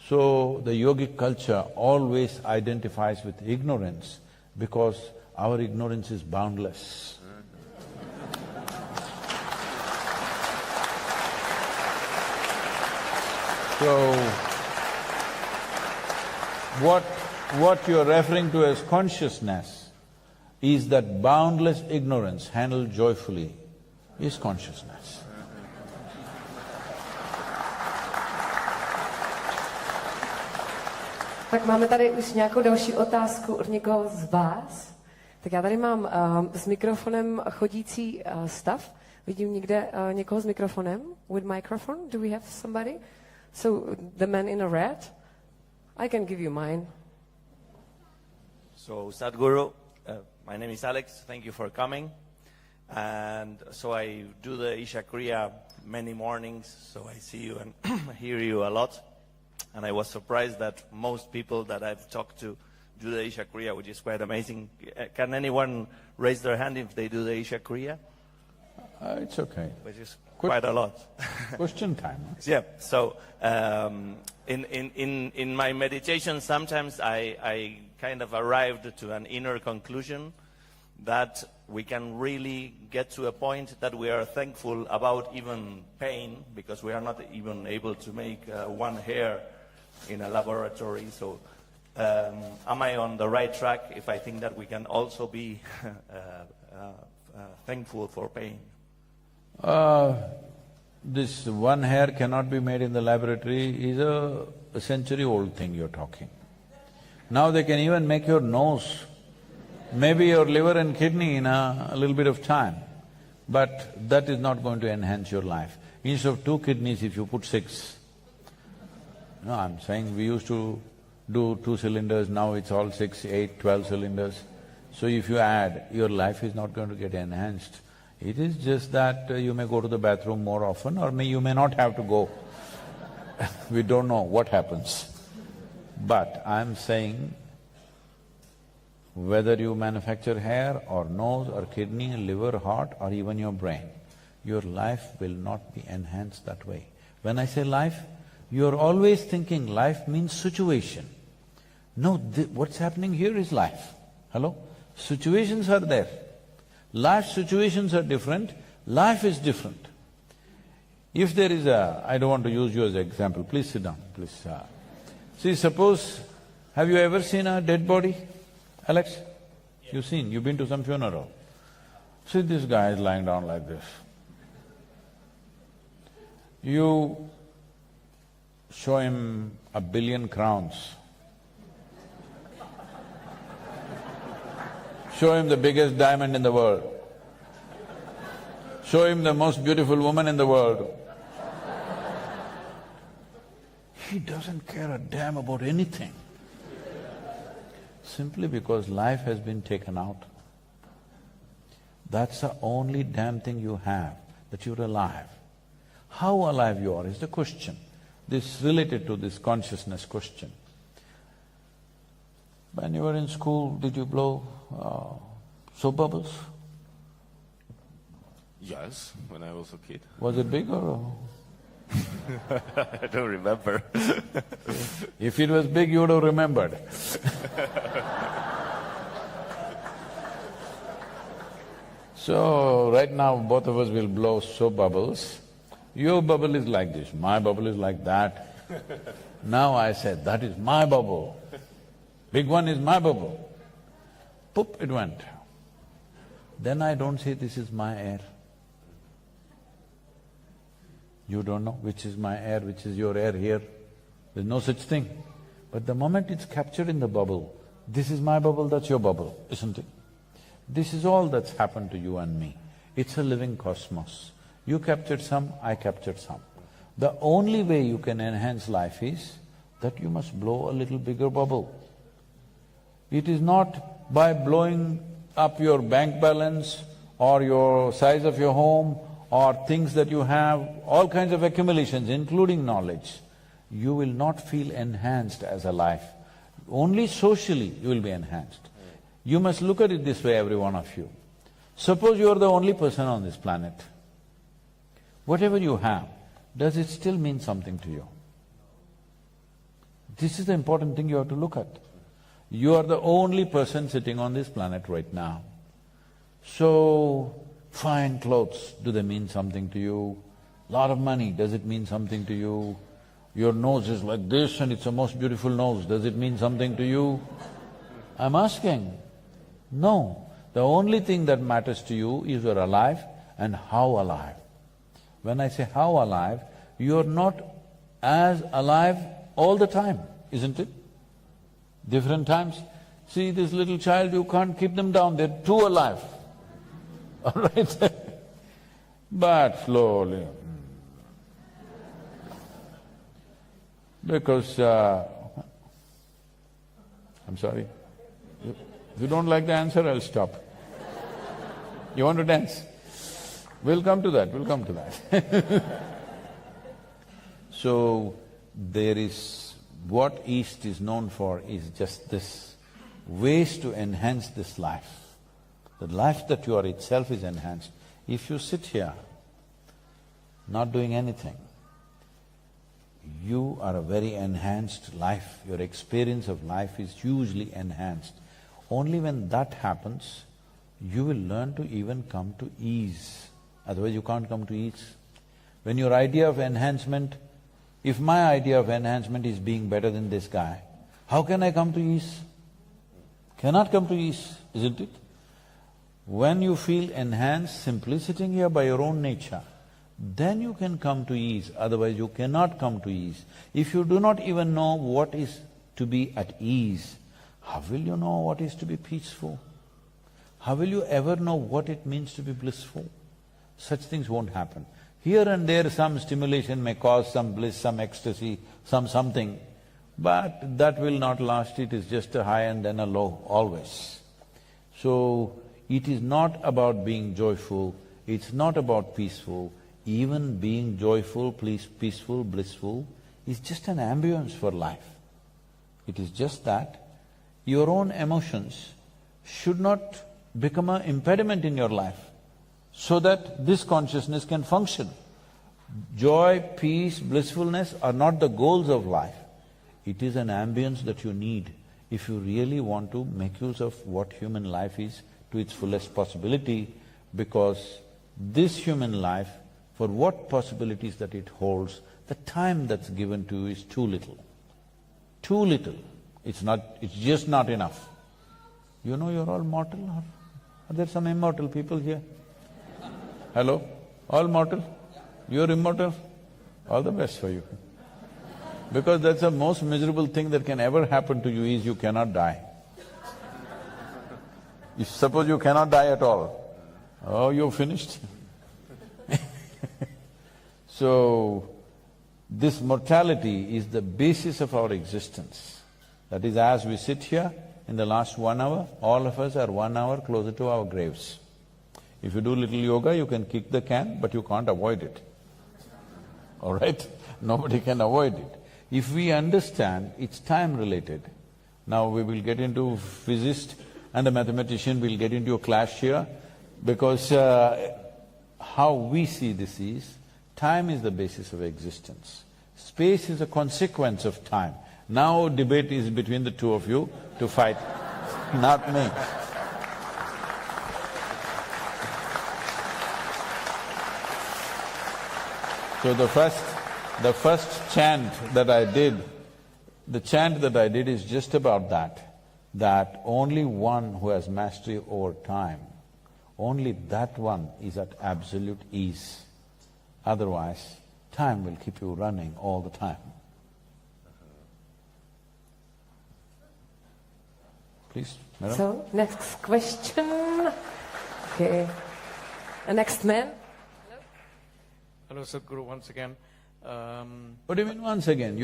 So the yogic culture always identifies with ignorance because our ignorance is boundless. So, what you're referring to as consciousness is that boundless ignorance handled joyfully is consciousness.
Tak máme tady už nějakou další otázku od někoho z vás. Tak já tady mám s mikrofonem chodící stav. Vidím někde někoho s mikrofonem? With microphone? Do we have somebody? So, the man in a red? I can give you mine.
So, Sadhguru, my name is Alex, thank you for coming. And so I do the Isha Kriya many mornings, so I see you and hear you a lot. And I was surprised that most people that I've talked to do the Isha Kriya, which is quite amazing. Can anyone raise their hand if they do the Isha Kriya?
It's okay.
Which is quite a lot.
Question time.
Yeah, so in my meditation sometimes I kind of arrived to an inner conclusion that we can really get to a point that we are thankful about even pain, because we are not even able to make one hair in a laboratory. So am I on the right track if I think that we can also be thankful for pain?
This one hair cannot be made in the laboratory is a century-old thing you're talking. Now they can even make your nose, maybe your liver and kidney in a little bit of time, but that is not going to enhance your life. Instead of 2 kidneys, if you put 6. No, I'm saying we used to do 2 cylinders, now it's all 6, 8, 12 cylinders. So if you add, your life is not going to get enhanced. It is just that you may go to the bathroom more often, or you may not have to go. We don't know what happens. But I'm saying, whether you manufacture hair or nose or kidney, liver, heart or even your brain, your life will not be enhanced that way. When I say life, you're always thinking life means situation. No, what's happening here is life. Hello? Situations are there. Life situations are different, life is different. If there is I don't want to use you as an example, please sit down, please. See, suppose, have you ever seen a dead body, Alex? You've seen, you've been to some funeral. See, this guy is lying down like this. You show him 1 billion crowns. Show him the biggest diamond in the world. Show him the most beautiful woman in the world. He doesn't care a damn about anything. Simply because life has been taken out. That's the only damn thing you have, that you're alive. How alive you are is the question. This is related to this consciousness question. When you were in school, did you blow soap bubbles?
Yes, when I was a kid.
Was it big or?
I don't remember.
If it was big, you would have remembered. So, right now both of us will blow soap bubbles. Your bubble is like this, my bubble is like that. Now I said, that is my bubble. Big one is my bubble. Poop, it went. Then I don't say this is my air. You don't know which is my air, which is your air here. There's no such thing. But the moment it's captured in the bubble, this is my bubble, that's your bubble, isn't it? This is all that's happened to you and me. It's a living cosmos. You captured some, I captured some. The only way you can enhance life is that you must blow a little bigger bubble. It is not by blowing up your bank balance or your size of your home or things that you have, all kinds of accumulations, including knowledge. You will not feel enhanced as a life. Only socially you will be enhanced. You must look at it this way, every one of you. Suppose you are the only person on this planet. Whatever you have, does it still mean something to you? This is the important thing you have to look at. You are the only person sitting on this planet right now. So, fine clothes, do they mean something to you? Lot of money, does it mean something to you? Your nose is like this and it's the most beautiful nose, does it mean something to you? I'm asking. No. The only thing that matters to you is you're alive and how alive. When I say how alive, you're not as alive all the time, isn't it? Different times. See this little child, you can't keep them down, they're too alive. All right? But slowly. Because I'm sorry. If you don't like the answer, I'll stop. You want to dance? We'll come to that, we'll come to that. So, there is… what East is known for is just this, ways to enhance this life. The life that you are itself is enhanced. If you sit here, not doing anything, you are a very enhanced life. Your experience of life is hugely enhanced. Only when that happens, you will learn to even come to ease. Otherwise you can't come to ease. When your idea of enhancement… if my idea of enhancement is being better than this guy, how can I come to ease? Cannot come to ease, isn't it? When you feel enhanced simply sitting here by your own nature, then you can come to ease, otherwise you cannot come to ease. If you do not even know what is to be at ease, how will you know what is to be peaceful? How will you ever know what it means to be blissful? Such things won't happen. Here and there some stimulation may cause some bliss, some ecstasy, some something, but that will not last, it is just a high and then a low, always. So, it is not about being joyful, it's not about peaceful. Even being joyful, peaceful, blissful is just an ambience for life. It is just that your own emotions should not become an impediment in your life, so that this consciousness can function. Joy, peace, blissfulness are not the goals of life. It is an ambience that you need if you really want to make use of what human life is to its fullest possibility, because this human life, for what possibilities that it holds, the time that's given to you is too little. Too little. It's just not enough. You know you're all mortal, or are there some immortal people here? Hello? All mortal? You're immortal? All the best for you. Because that's the most miserable thing that can ever happen to you is you cannot die. If suppose you cannot die at all, oh, you're finished. So, this mortality is the basis of our existence. That is, as we sit here, in the last 1 hour, all of us are 1 hour closer to our graves. If you do little yoga, you can kick the can, but you can't avoid it. All right? Nobody can avoid it. If we understand it's time-related, now we will get into physicist and a mathematician, we'll get into a clash here, because how we see this is, time is the basis of existence. Space is a consequence of time. Now debate is between the two of you to fight, not me. So the first chant that I did, is just about that only one who has mastery over time, only that one is at absolute ease. Otherwise, time will keep you running all the time. Please, madam.
So, next question. Okay. The next man.
Hello, Sadhguru, once again.
What do you mean once again?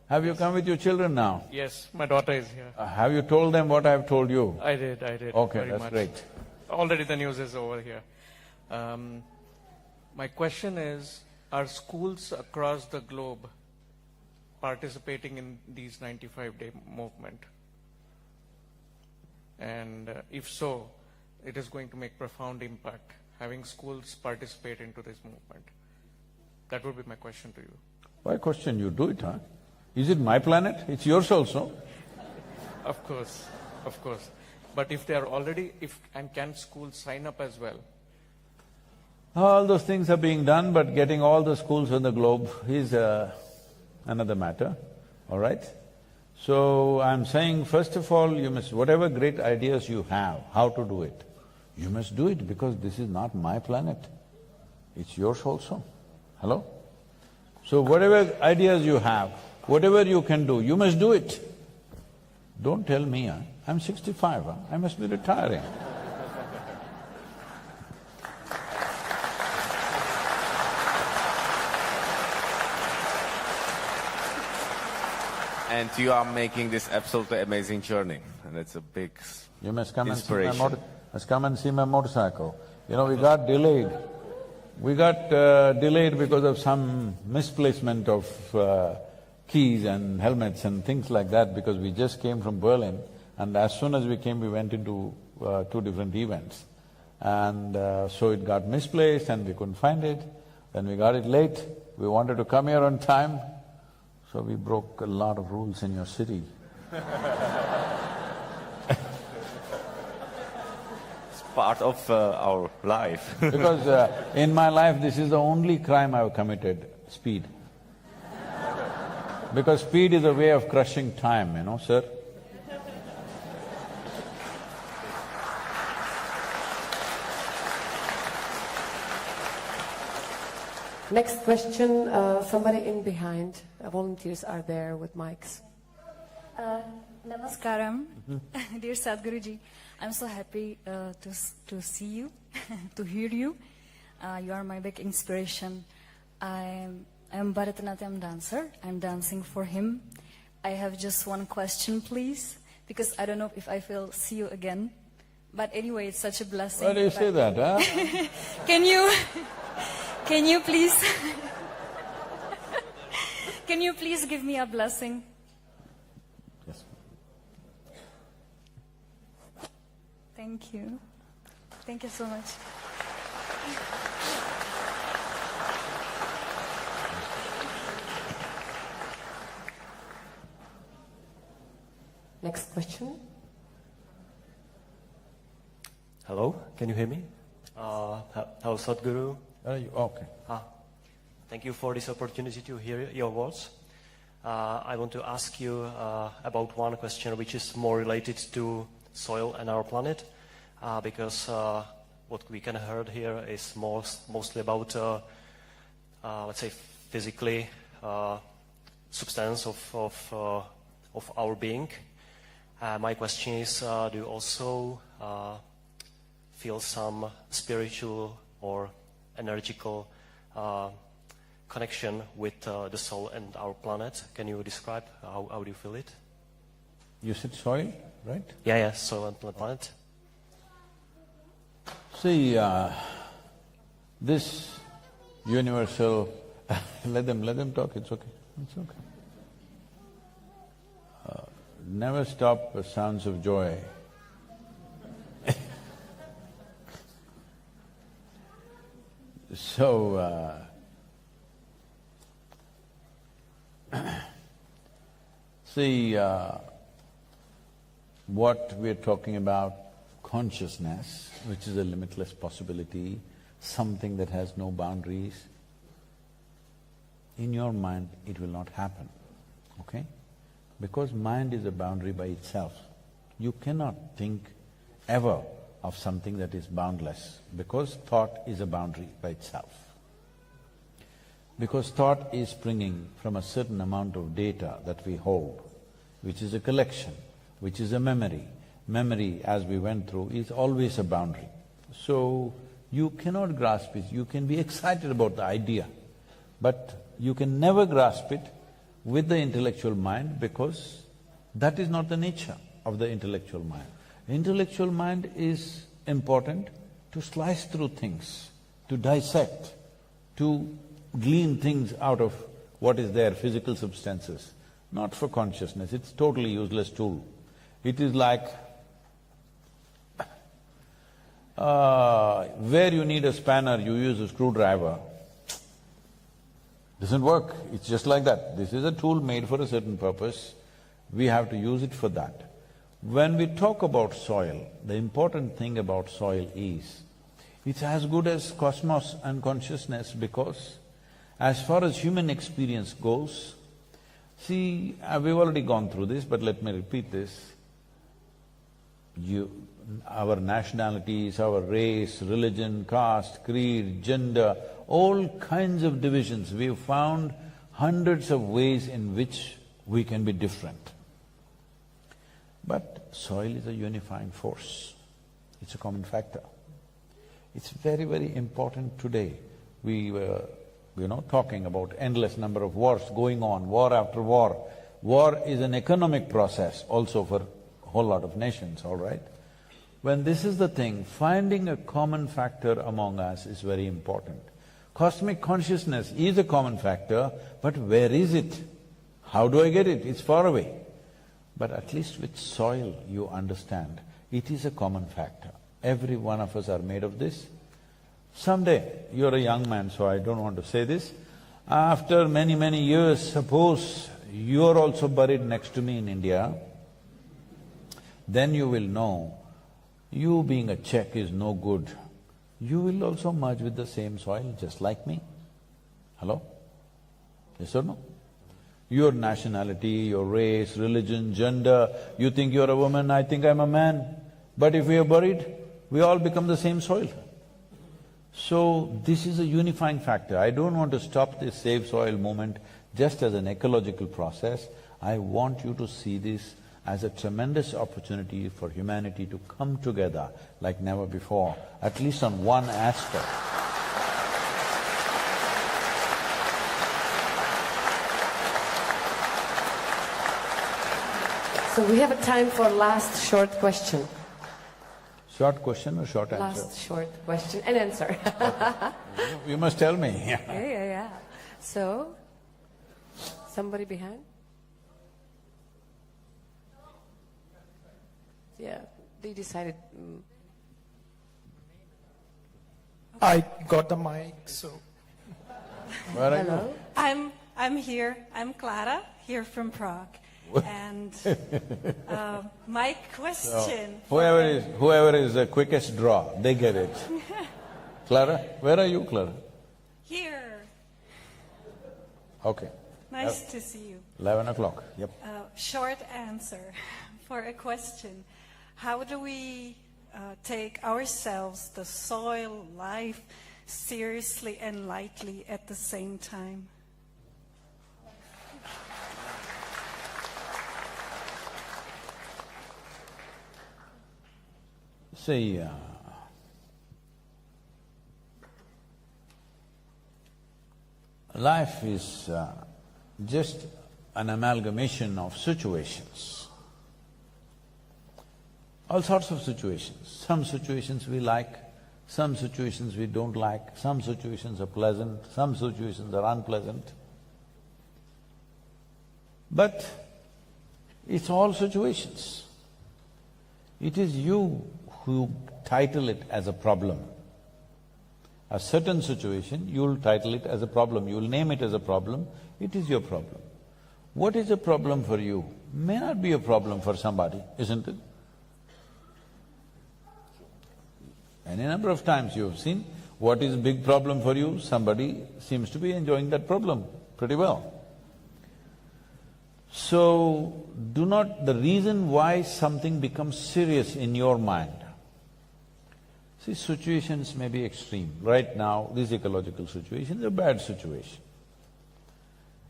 Have you come with your children now?
Yes, my daughter is here.
Have you told them what I have told you?
I did.
Okay,
very
that's
much.
great.
Already the news is over here. My question is, are schools across the globe participating in these 95-day movement? And if so, it is going to make profound impact, having schools participate into this movement. That would be my question to you.
Why question? You do it, huh? Is it my planet? It's yours also.
Of course. But if they are already, and can schools sign up as well?
All those things are being done, but getting all the schools on the globe is another matter, all right? So I'm saying, first of all, you must… whatever great ideas you have, how to do it, you must do it, because this is not my planet. It's yours also. Hello? So whatever ideas you have, whatever you can do, you must do it. Don't tell me, I'm 65, I must be retiring.
And you are making this absolutely amazing journey, and it's a big
You must come
inspiration.
and see my motorcycle. You know, we got delayed. We got delayed because of some misplacement of keys and helmets and things like that, because we just came from Berlin, and as soon as we came, we went into two different events. And so it got misplaced and we couldn't find it. Then we got it late. We wanted to come here on time, so we broke a lot of rules in your city.
It's part of our life.
Because in my life, this is the only crime I've committed, speed. Because speed is a way of crushing time, you know, sir.
Next question, somebody in behind. Volunteers are there with mics.
Namaskaram, dear Sadhguruji. I'm so happy to see you, to hear you. You are my big inspiration. I'm Bharatanatyam dancer. I'm dancing for him. I have just one question, please, because I don't know if I will see you again. But anyway, it's such a blessing.
Why do you say that, huh?
Can you please… Can you please give me a blessing?
Yes.
Thank you. Thank you so much.
Next question.
Hello, can you hear me? Hello, Sadhguru.
Okay.
Thank you for this opportunity to hear your words. I want to ask you about one question which is more related to soil and our planet, because what we can heard here is mostly about, let's say, physically substance of our being. My question is, do you also feel some spiritual or energical connection with the soul and our planet? Can you describe how do you feel it?
You said soil, right?
Yeah, soil and planet.
See, this universal… let them talk, it's okay, it's okay. Never stop sounds of joy. So, see, what we're talking about, consciousness, which is a limitless possibility, something that has no boundaries, in your mind it will not happen, okay? Because mind is a boundary by itself. You cannot think ever of something that is boundless, because thought is a boundary by itself. Because thought is springing from a certain amount of data that we hold, which is a collection, which is a memory. Memory, as we went through, is always a boundary. So, you cannot grasp it. You can be excited about the idea, but you can never grasp it with the intellectual mind, because that is not the nature of the intellectual mind. Intellectual mind is important to slice through things, to dissect, to glean things out of what is there, physical substances, not for consciousness. It's totally useless tool. It is like where you need a spanner, you use a screwdriver. Doesn't work, it's just like that. This is a tool made for a certain purpose, we have to use it for that. When we talk about soil, the important thing about soil is, it's as good as cosmos and consciousness, because as far as human experience goes, see, we've already gone through this, but let me repeat this. Our nationalities, our race, religion, caste, creed, gender, all kinds of divisions, we've found hundreds of ways in which we can be different. But soil is a unifying force, it's a common factor. It's very, very important today. We were, talking about endless number of wars going on, war after war. War is an economic process also for a whole lot of nations, all right? When this is the thing, finding a common factor among us is very important. Cosmic consciousness is a common factor, but where is it? How do I get it? It's far away. But at least with soil you understand, it is a common factor. Every one of us are made of this. Someday, you're a young man, so I don't want to say this, after many, many years, suppose you're also buried next to me in India, then you will know, you being a Czech is no good. You will also merge with the same soil just like me. Hello? Yes or no? Your nationality, your race, religion, gender, you think you're a woman, I think I'm a man. But if we are buried, we all become the same soil. So, this is a unifying factor. I don't want to stop this SaveSoil movement just as an ecological process. I want you to see this as a tremendous opportunity for humanity to come together like never before, at least on one aspect.
So we have a time for last short question.
Short question or short answer?
Last short question and answer.
You must tell me.
Yeah. So, somebody behind? Yeah, they decided…
I got the mic, so…
Where are
Hello?
you? I'm here. I'm Clara, here from Prague. And my question…
Whoever is the quickest draw, they get it. Clara, where are you, Clara?
Here.
Okay.
Nice to see you.
11 o'clock, yep.
Short answer for a question. How do we take ourselves, the soil, life, seriously and lightly at the same time?
See, life is just an amalgamation of situations. All sorts of situations. Some situations we like, some situations we don't like, some situations are pleasant, some situations are unpleasant. But it's all situations. It is you who title it as a problem. A certain situation, you'll title it as a problem, you'll name it as a problem, it is your problem. What is a problem for you may not be a problem for somebody, isn't it? Any number of times you've seen what is a big problem for you, somebody seems to be enjoying that problem pretty well. So, the reason why something becomes serious in your mind, see, situations may be extreme. Right now, this ecological situation is a bad situation.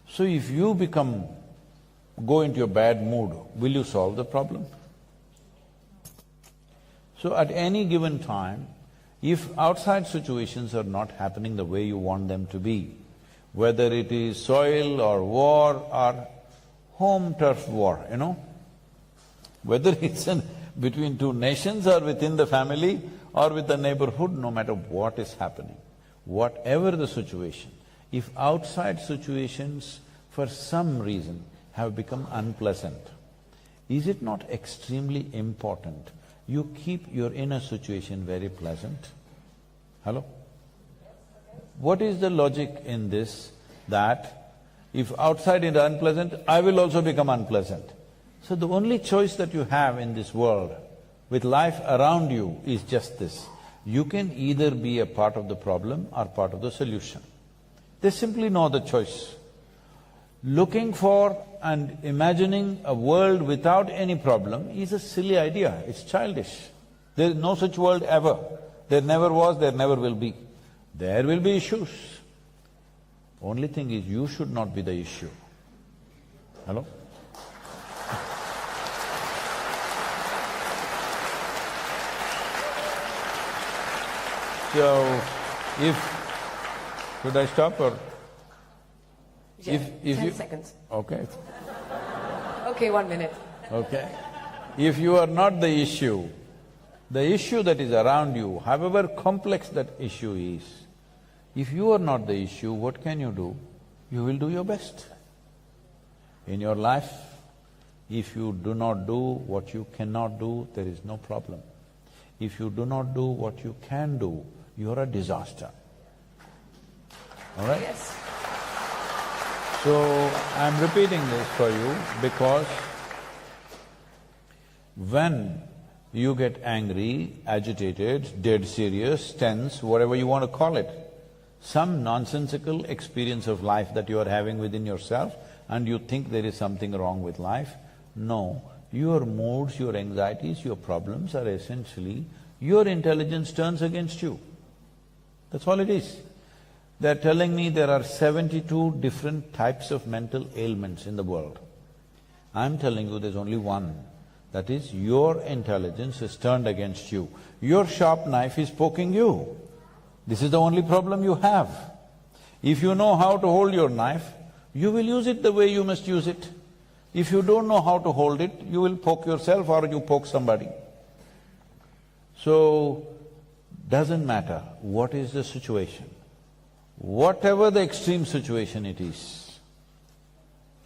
So if you go into a bad mood, will you solve the problem? So at any given time, if outside situations are not happening the way you want them to be, whether it is soil or war or home turf war, whether it's between two nations or within the family or with the neighborhood, no matter what is happening, whatever the situation, if outside situations for some reason have become unpleasant, is it not extremely important you keep your inner situation very pleasant? Hello? What is the logic in this that if outside is unpleasant, I will also become unpleasant? So the only choice that you have in this world with life around you is just this. You can either be a part of the problem or part of the solution. There's simply no other choice. Looking for and imagining a world without any problem is a silly idea, it's childish. There is no such world ever. There never was, there never will be. There will be issues. Only thing is, you should not be the issue. Hello? So, should I stop or?
Yeah,
if
10
you,
seconds.
Okay.
Okay, 1 minute.
Okay. If you are not the issue that is around you, however complex that issue is, if you are not the issue, what can you do? You will do your best. In your life, if you do not do what you cannot do, there is no problem. If you do not do what you can do, you are a disaster. All right?
Yes.
So, I'm repeating this for you because when you get angry, agitated, dead serious, tense, whatever you want to call it, some nonsensical experience of life that you are having within yourself and you think there is something wrong with life, no. Your moods, your anxieties, your problems are essentially your intelligence turns against you. That's all it is. They're telling me there are 72 different types of mental ailments in the world. I'm telling you there's only one. That is, your intelligence is turned against you. Your sharp knife is poking you. This is the only problem you have. If you know how to hold your knife, you will use it the way you must use it. If you don't know how to hold it, you will poke yourself or you poke somebody. So, doesn't matter what is the situation. Whatever the extreme situation it is,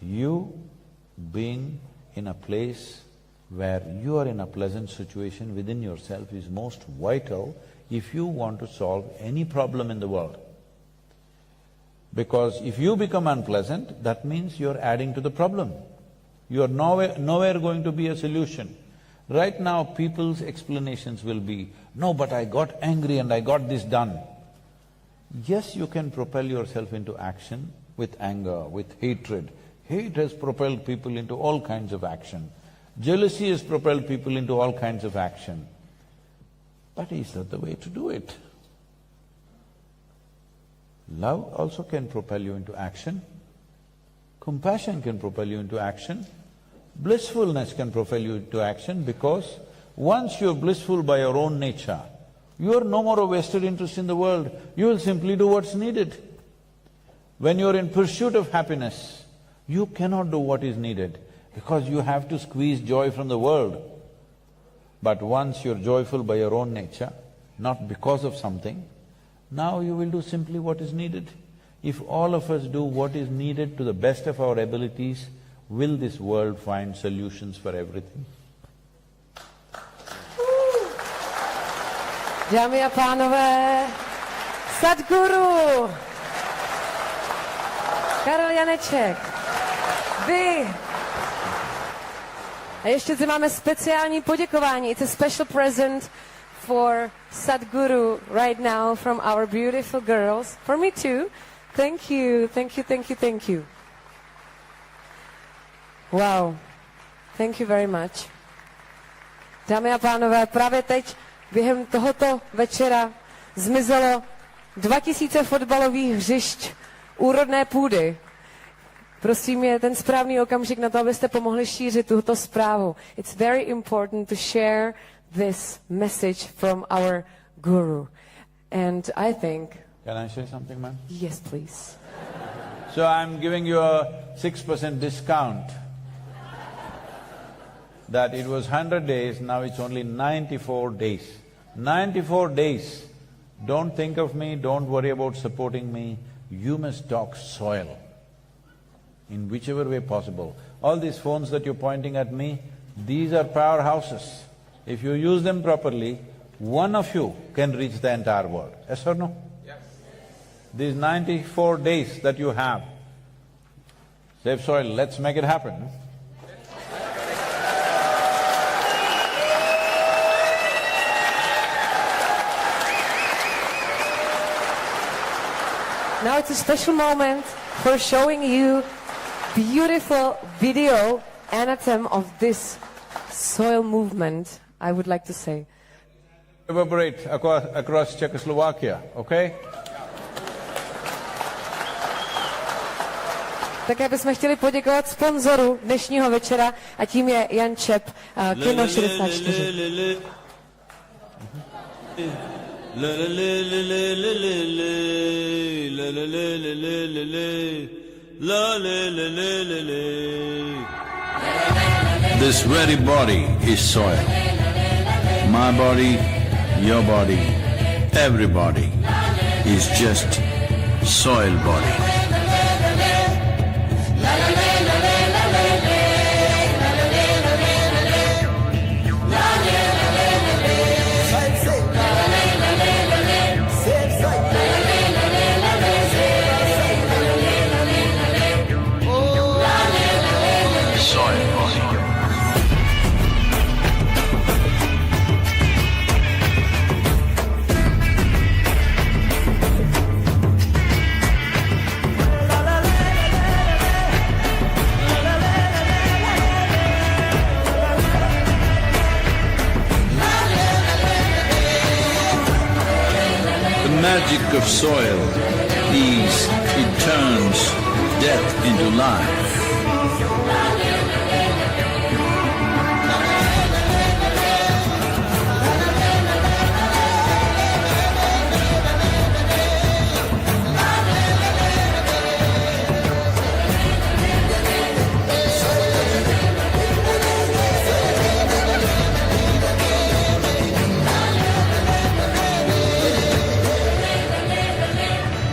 you being in a place where you are in a pleasant situation within yourself is most vital if you want to solve any problem in the world. Because if you become unpleasant, that means you're adding to the problem. You're nowhere going to be a solution. Right now, people's explanations will be, no, but I got angry and I got this done. Yes, you can propel yourself into action with anger, with hatred. Hate has propelled people into all kinds of action. Jealousy has propelled people into all kinds of action. But is that the way to do it? Love also can propel you into action. Compassion can propel you into action. Blissfulness can propel you into action because once you're blissful by your own nature, you are no more a vested interest in the world, you will simply do what's needed. When you're in pursuit of happiness, you cannot do what is needed because you have to squeeze joy from the world. But once you're joyful by your own nature, not because of something. Now you will do simply what is needed. If all of us do what is needed to the best of our abilities, will this world find solutions for everything?
Dámy a pánové, Sadhguru, Karel Janeček, vy. A ještě zde máme speciální poděkování. It's a special present for Sadhguru right now from our beautiful girls. For me too. Thank you, thank you, thank you, thank you. Wow. Thank you very much. Dámy a pánové, právě teď během tohoto večera zmizelo 2000 fotbalových hřišť úrodné půdy. Prosím, je ten správný okamžik na to, abyste pomohli šířit tuto zprávu. It's very important to share this message from our guru. And I think...
Can I say something, ma'am?
Yes, please.
So I'm giving you a 6% discount. That it was 100 days, now it's only 94 days. 94 days. Don't think of me, don't worry about supporting me. You must talk soil in whichever way possible. All these phones that you're pointing at me, these are powerhouses. If you use them properly, one of you can reach the entire world. Yes or no? Yes. These 94 days that you have, SaveSoil, let's make it happen.
Now it's a special moment for showing you beautiful video anthem of this soil movement, I would like to say.
Reverberate across Czechoslovakia, okay?
Také bychom chtěli poděkovat sponzoru dnešního večera a tím je Jan Čep, Kino 64.
This very body is soil. My body, your body, everybody is just soil body. The magic of soil is it turns death into life.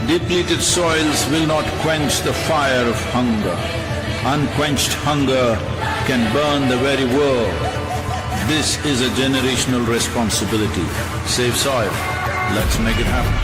Depleted soils will not quench the fire of hunger. Unquenched hunger can burn the very world. This is a generational responsibility. Save soil. Let's make it happen.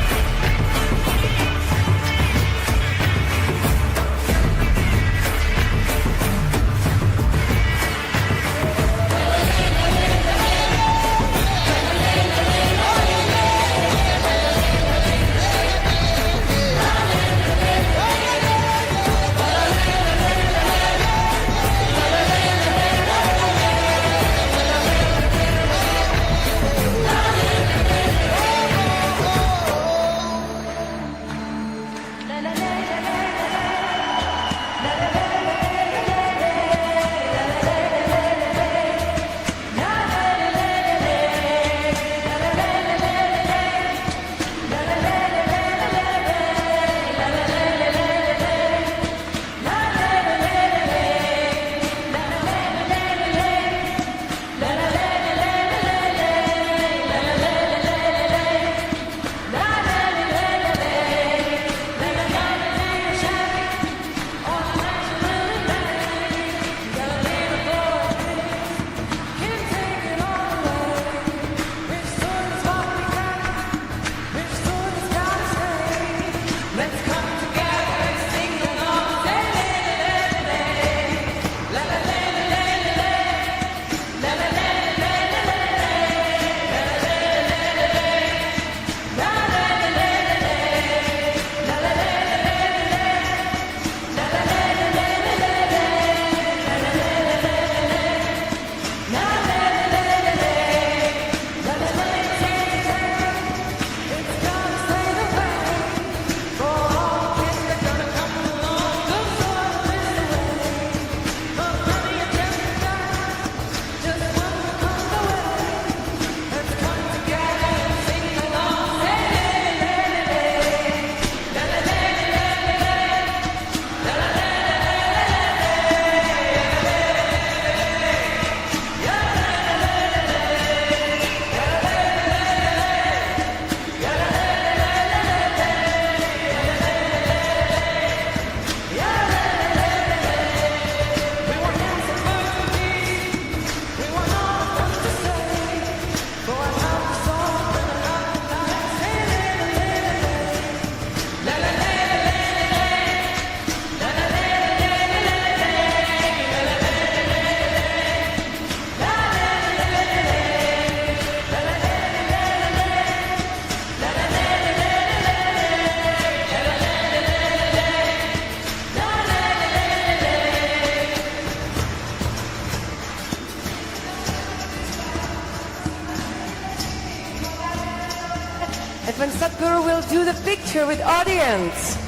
and when Sadhguru will do the picture with audience.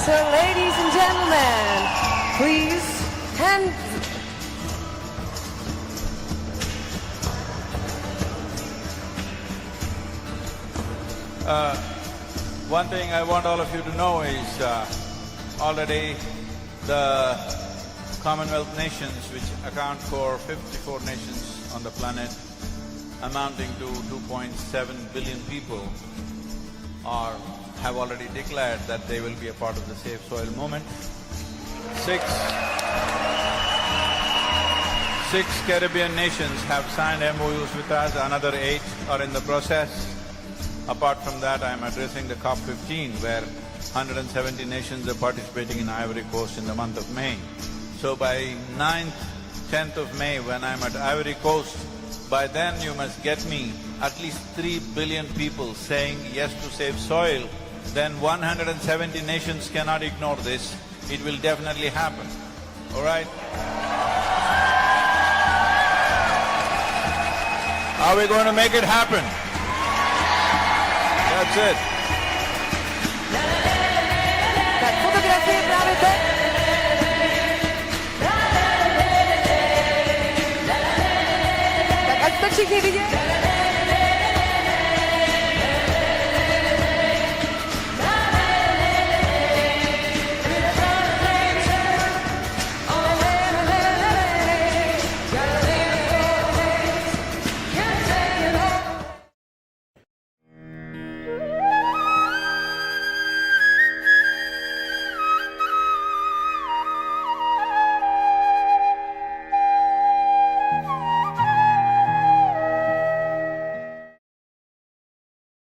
So ladies and gentlemen, please hand.
One thing I want all of you to know is already the Commonwealth nations, which account for 54 nations on the planet, amounting to 2.7 billion people, have already declared that they will be a part of the SaveSoil movement. Six Caribbean nations have signed MOUs with us, another 8 are in the process. Apart from that, I am addressing the COP15, where 170 nations are participating in Ivory Coast in the month of May. So by 9th, 10th of May, when I'm at Ivory Coast, by then you must get me at least 3 billion people saying yes to SaveSoil. Then 170 nations cannot ignore this. It will definitely happen. All right? Are we going to make it happen? That's it.
Tak fotografie právě teď. Tak ať to všichni vidět.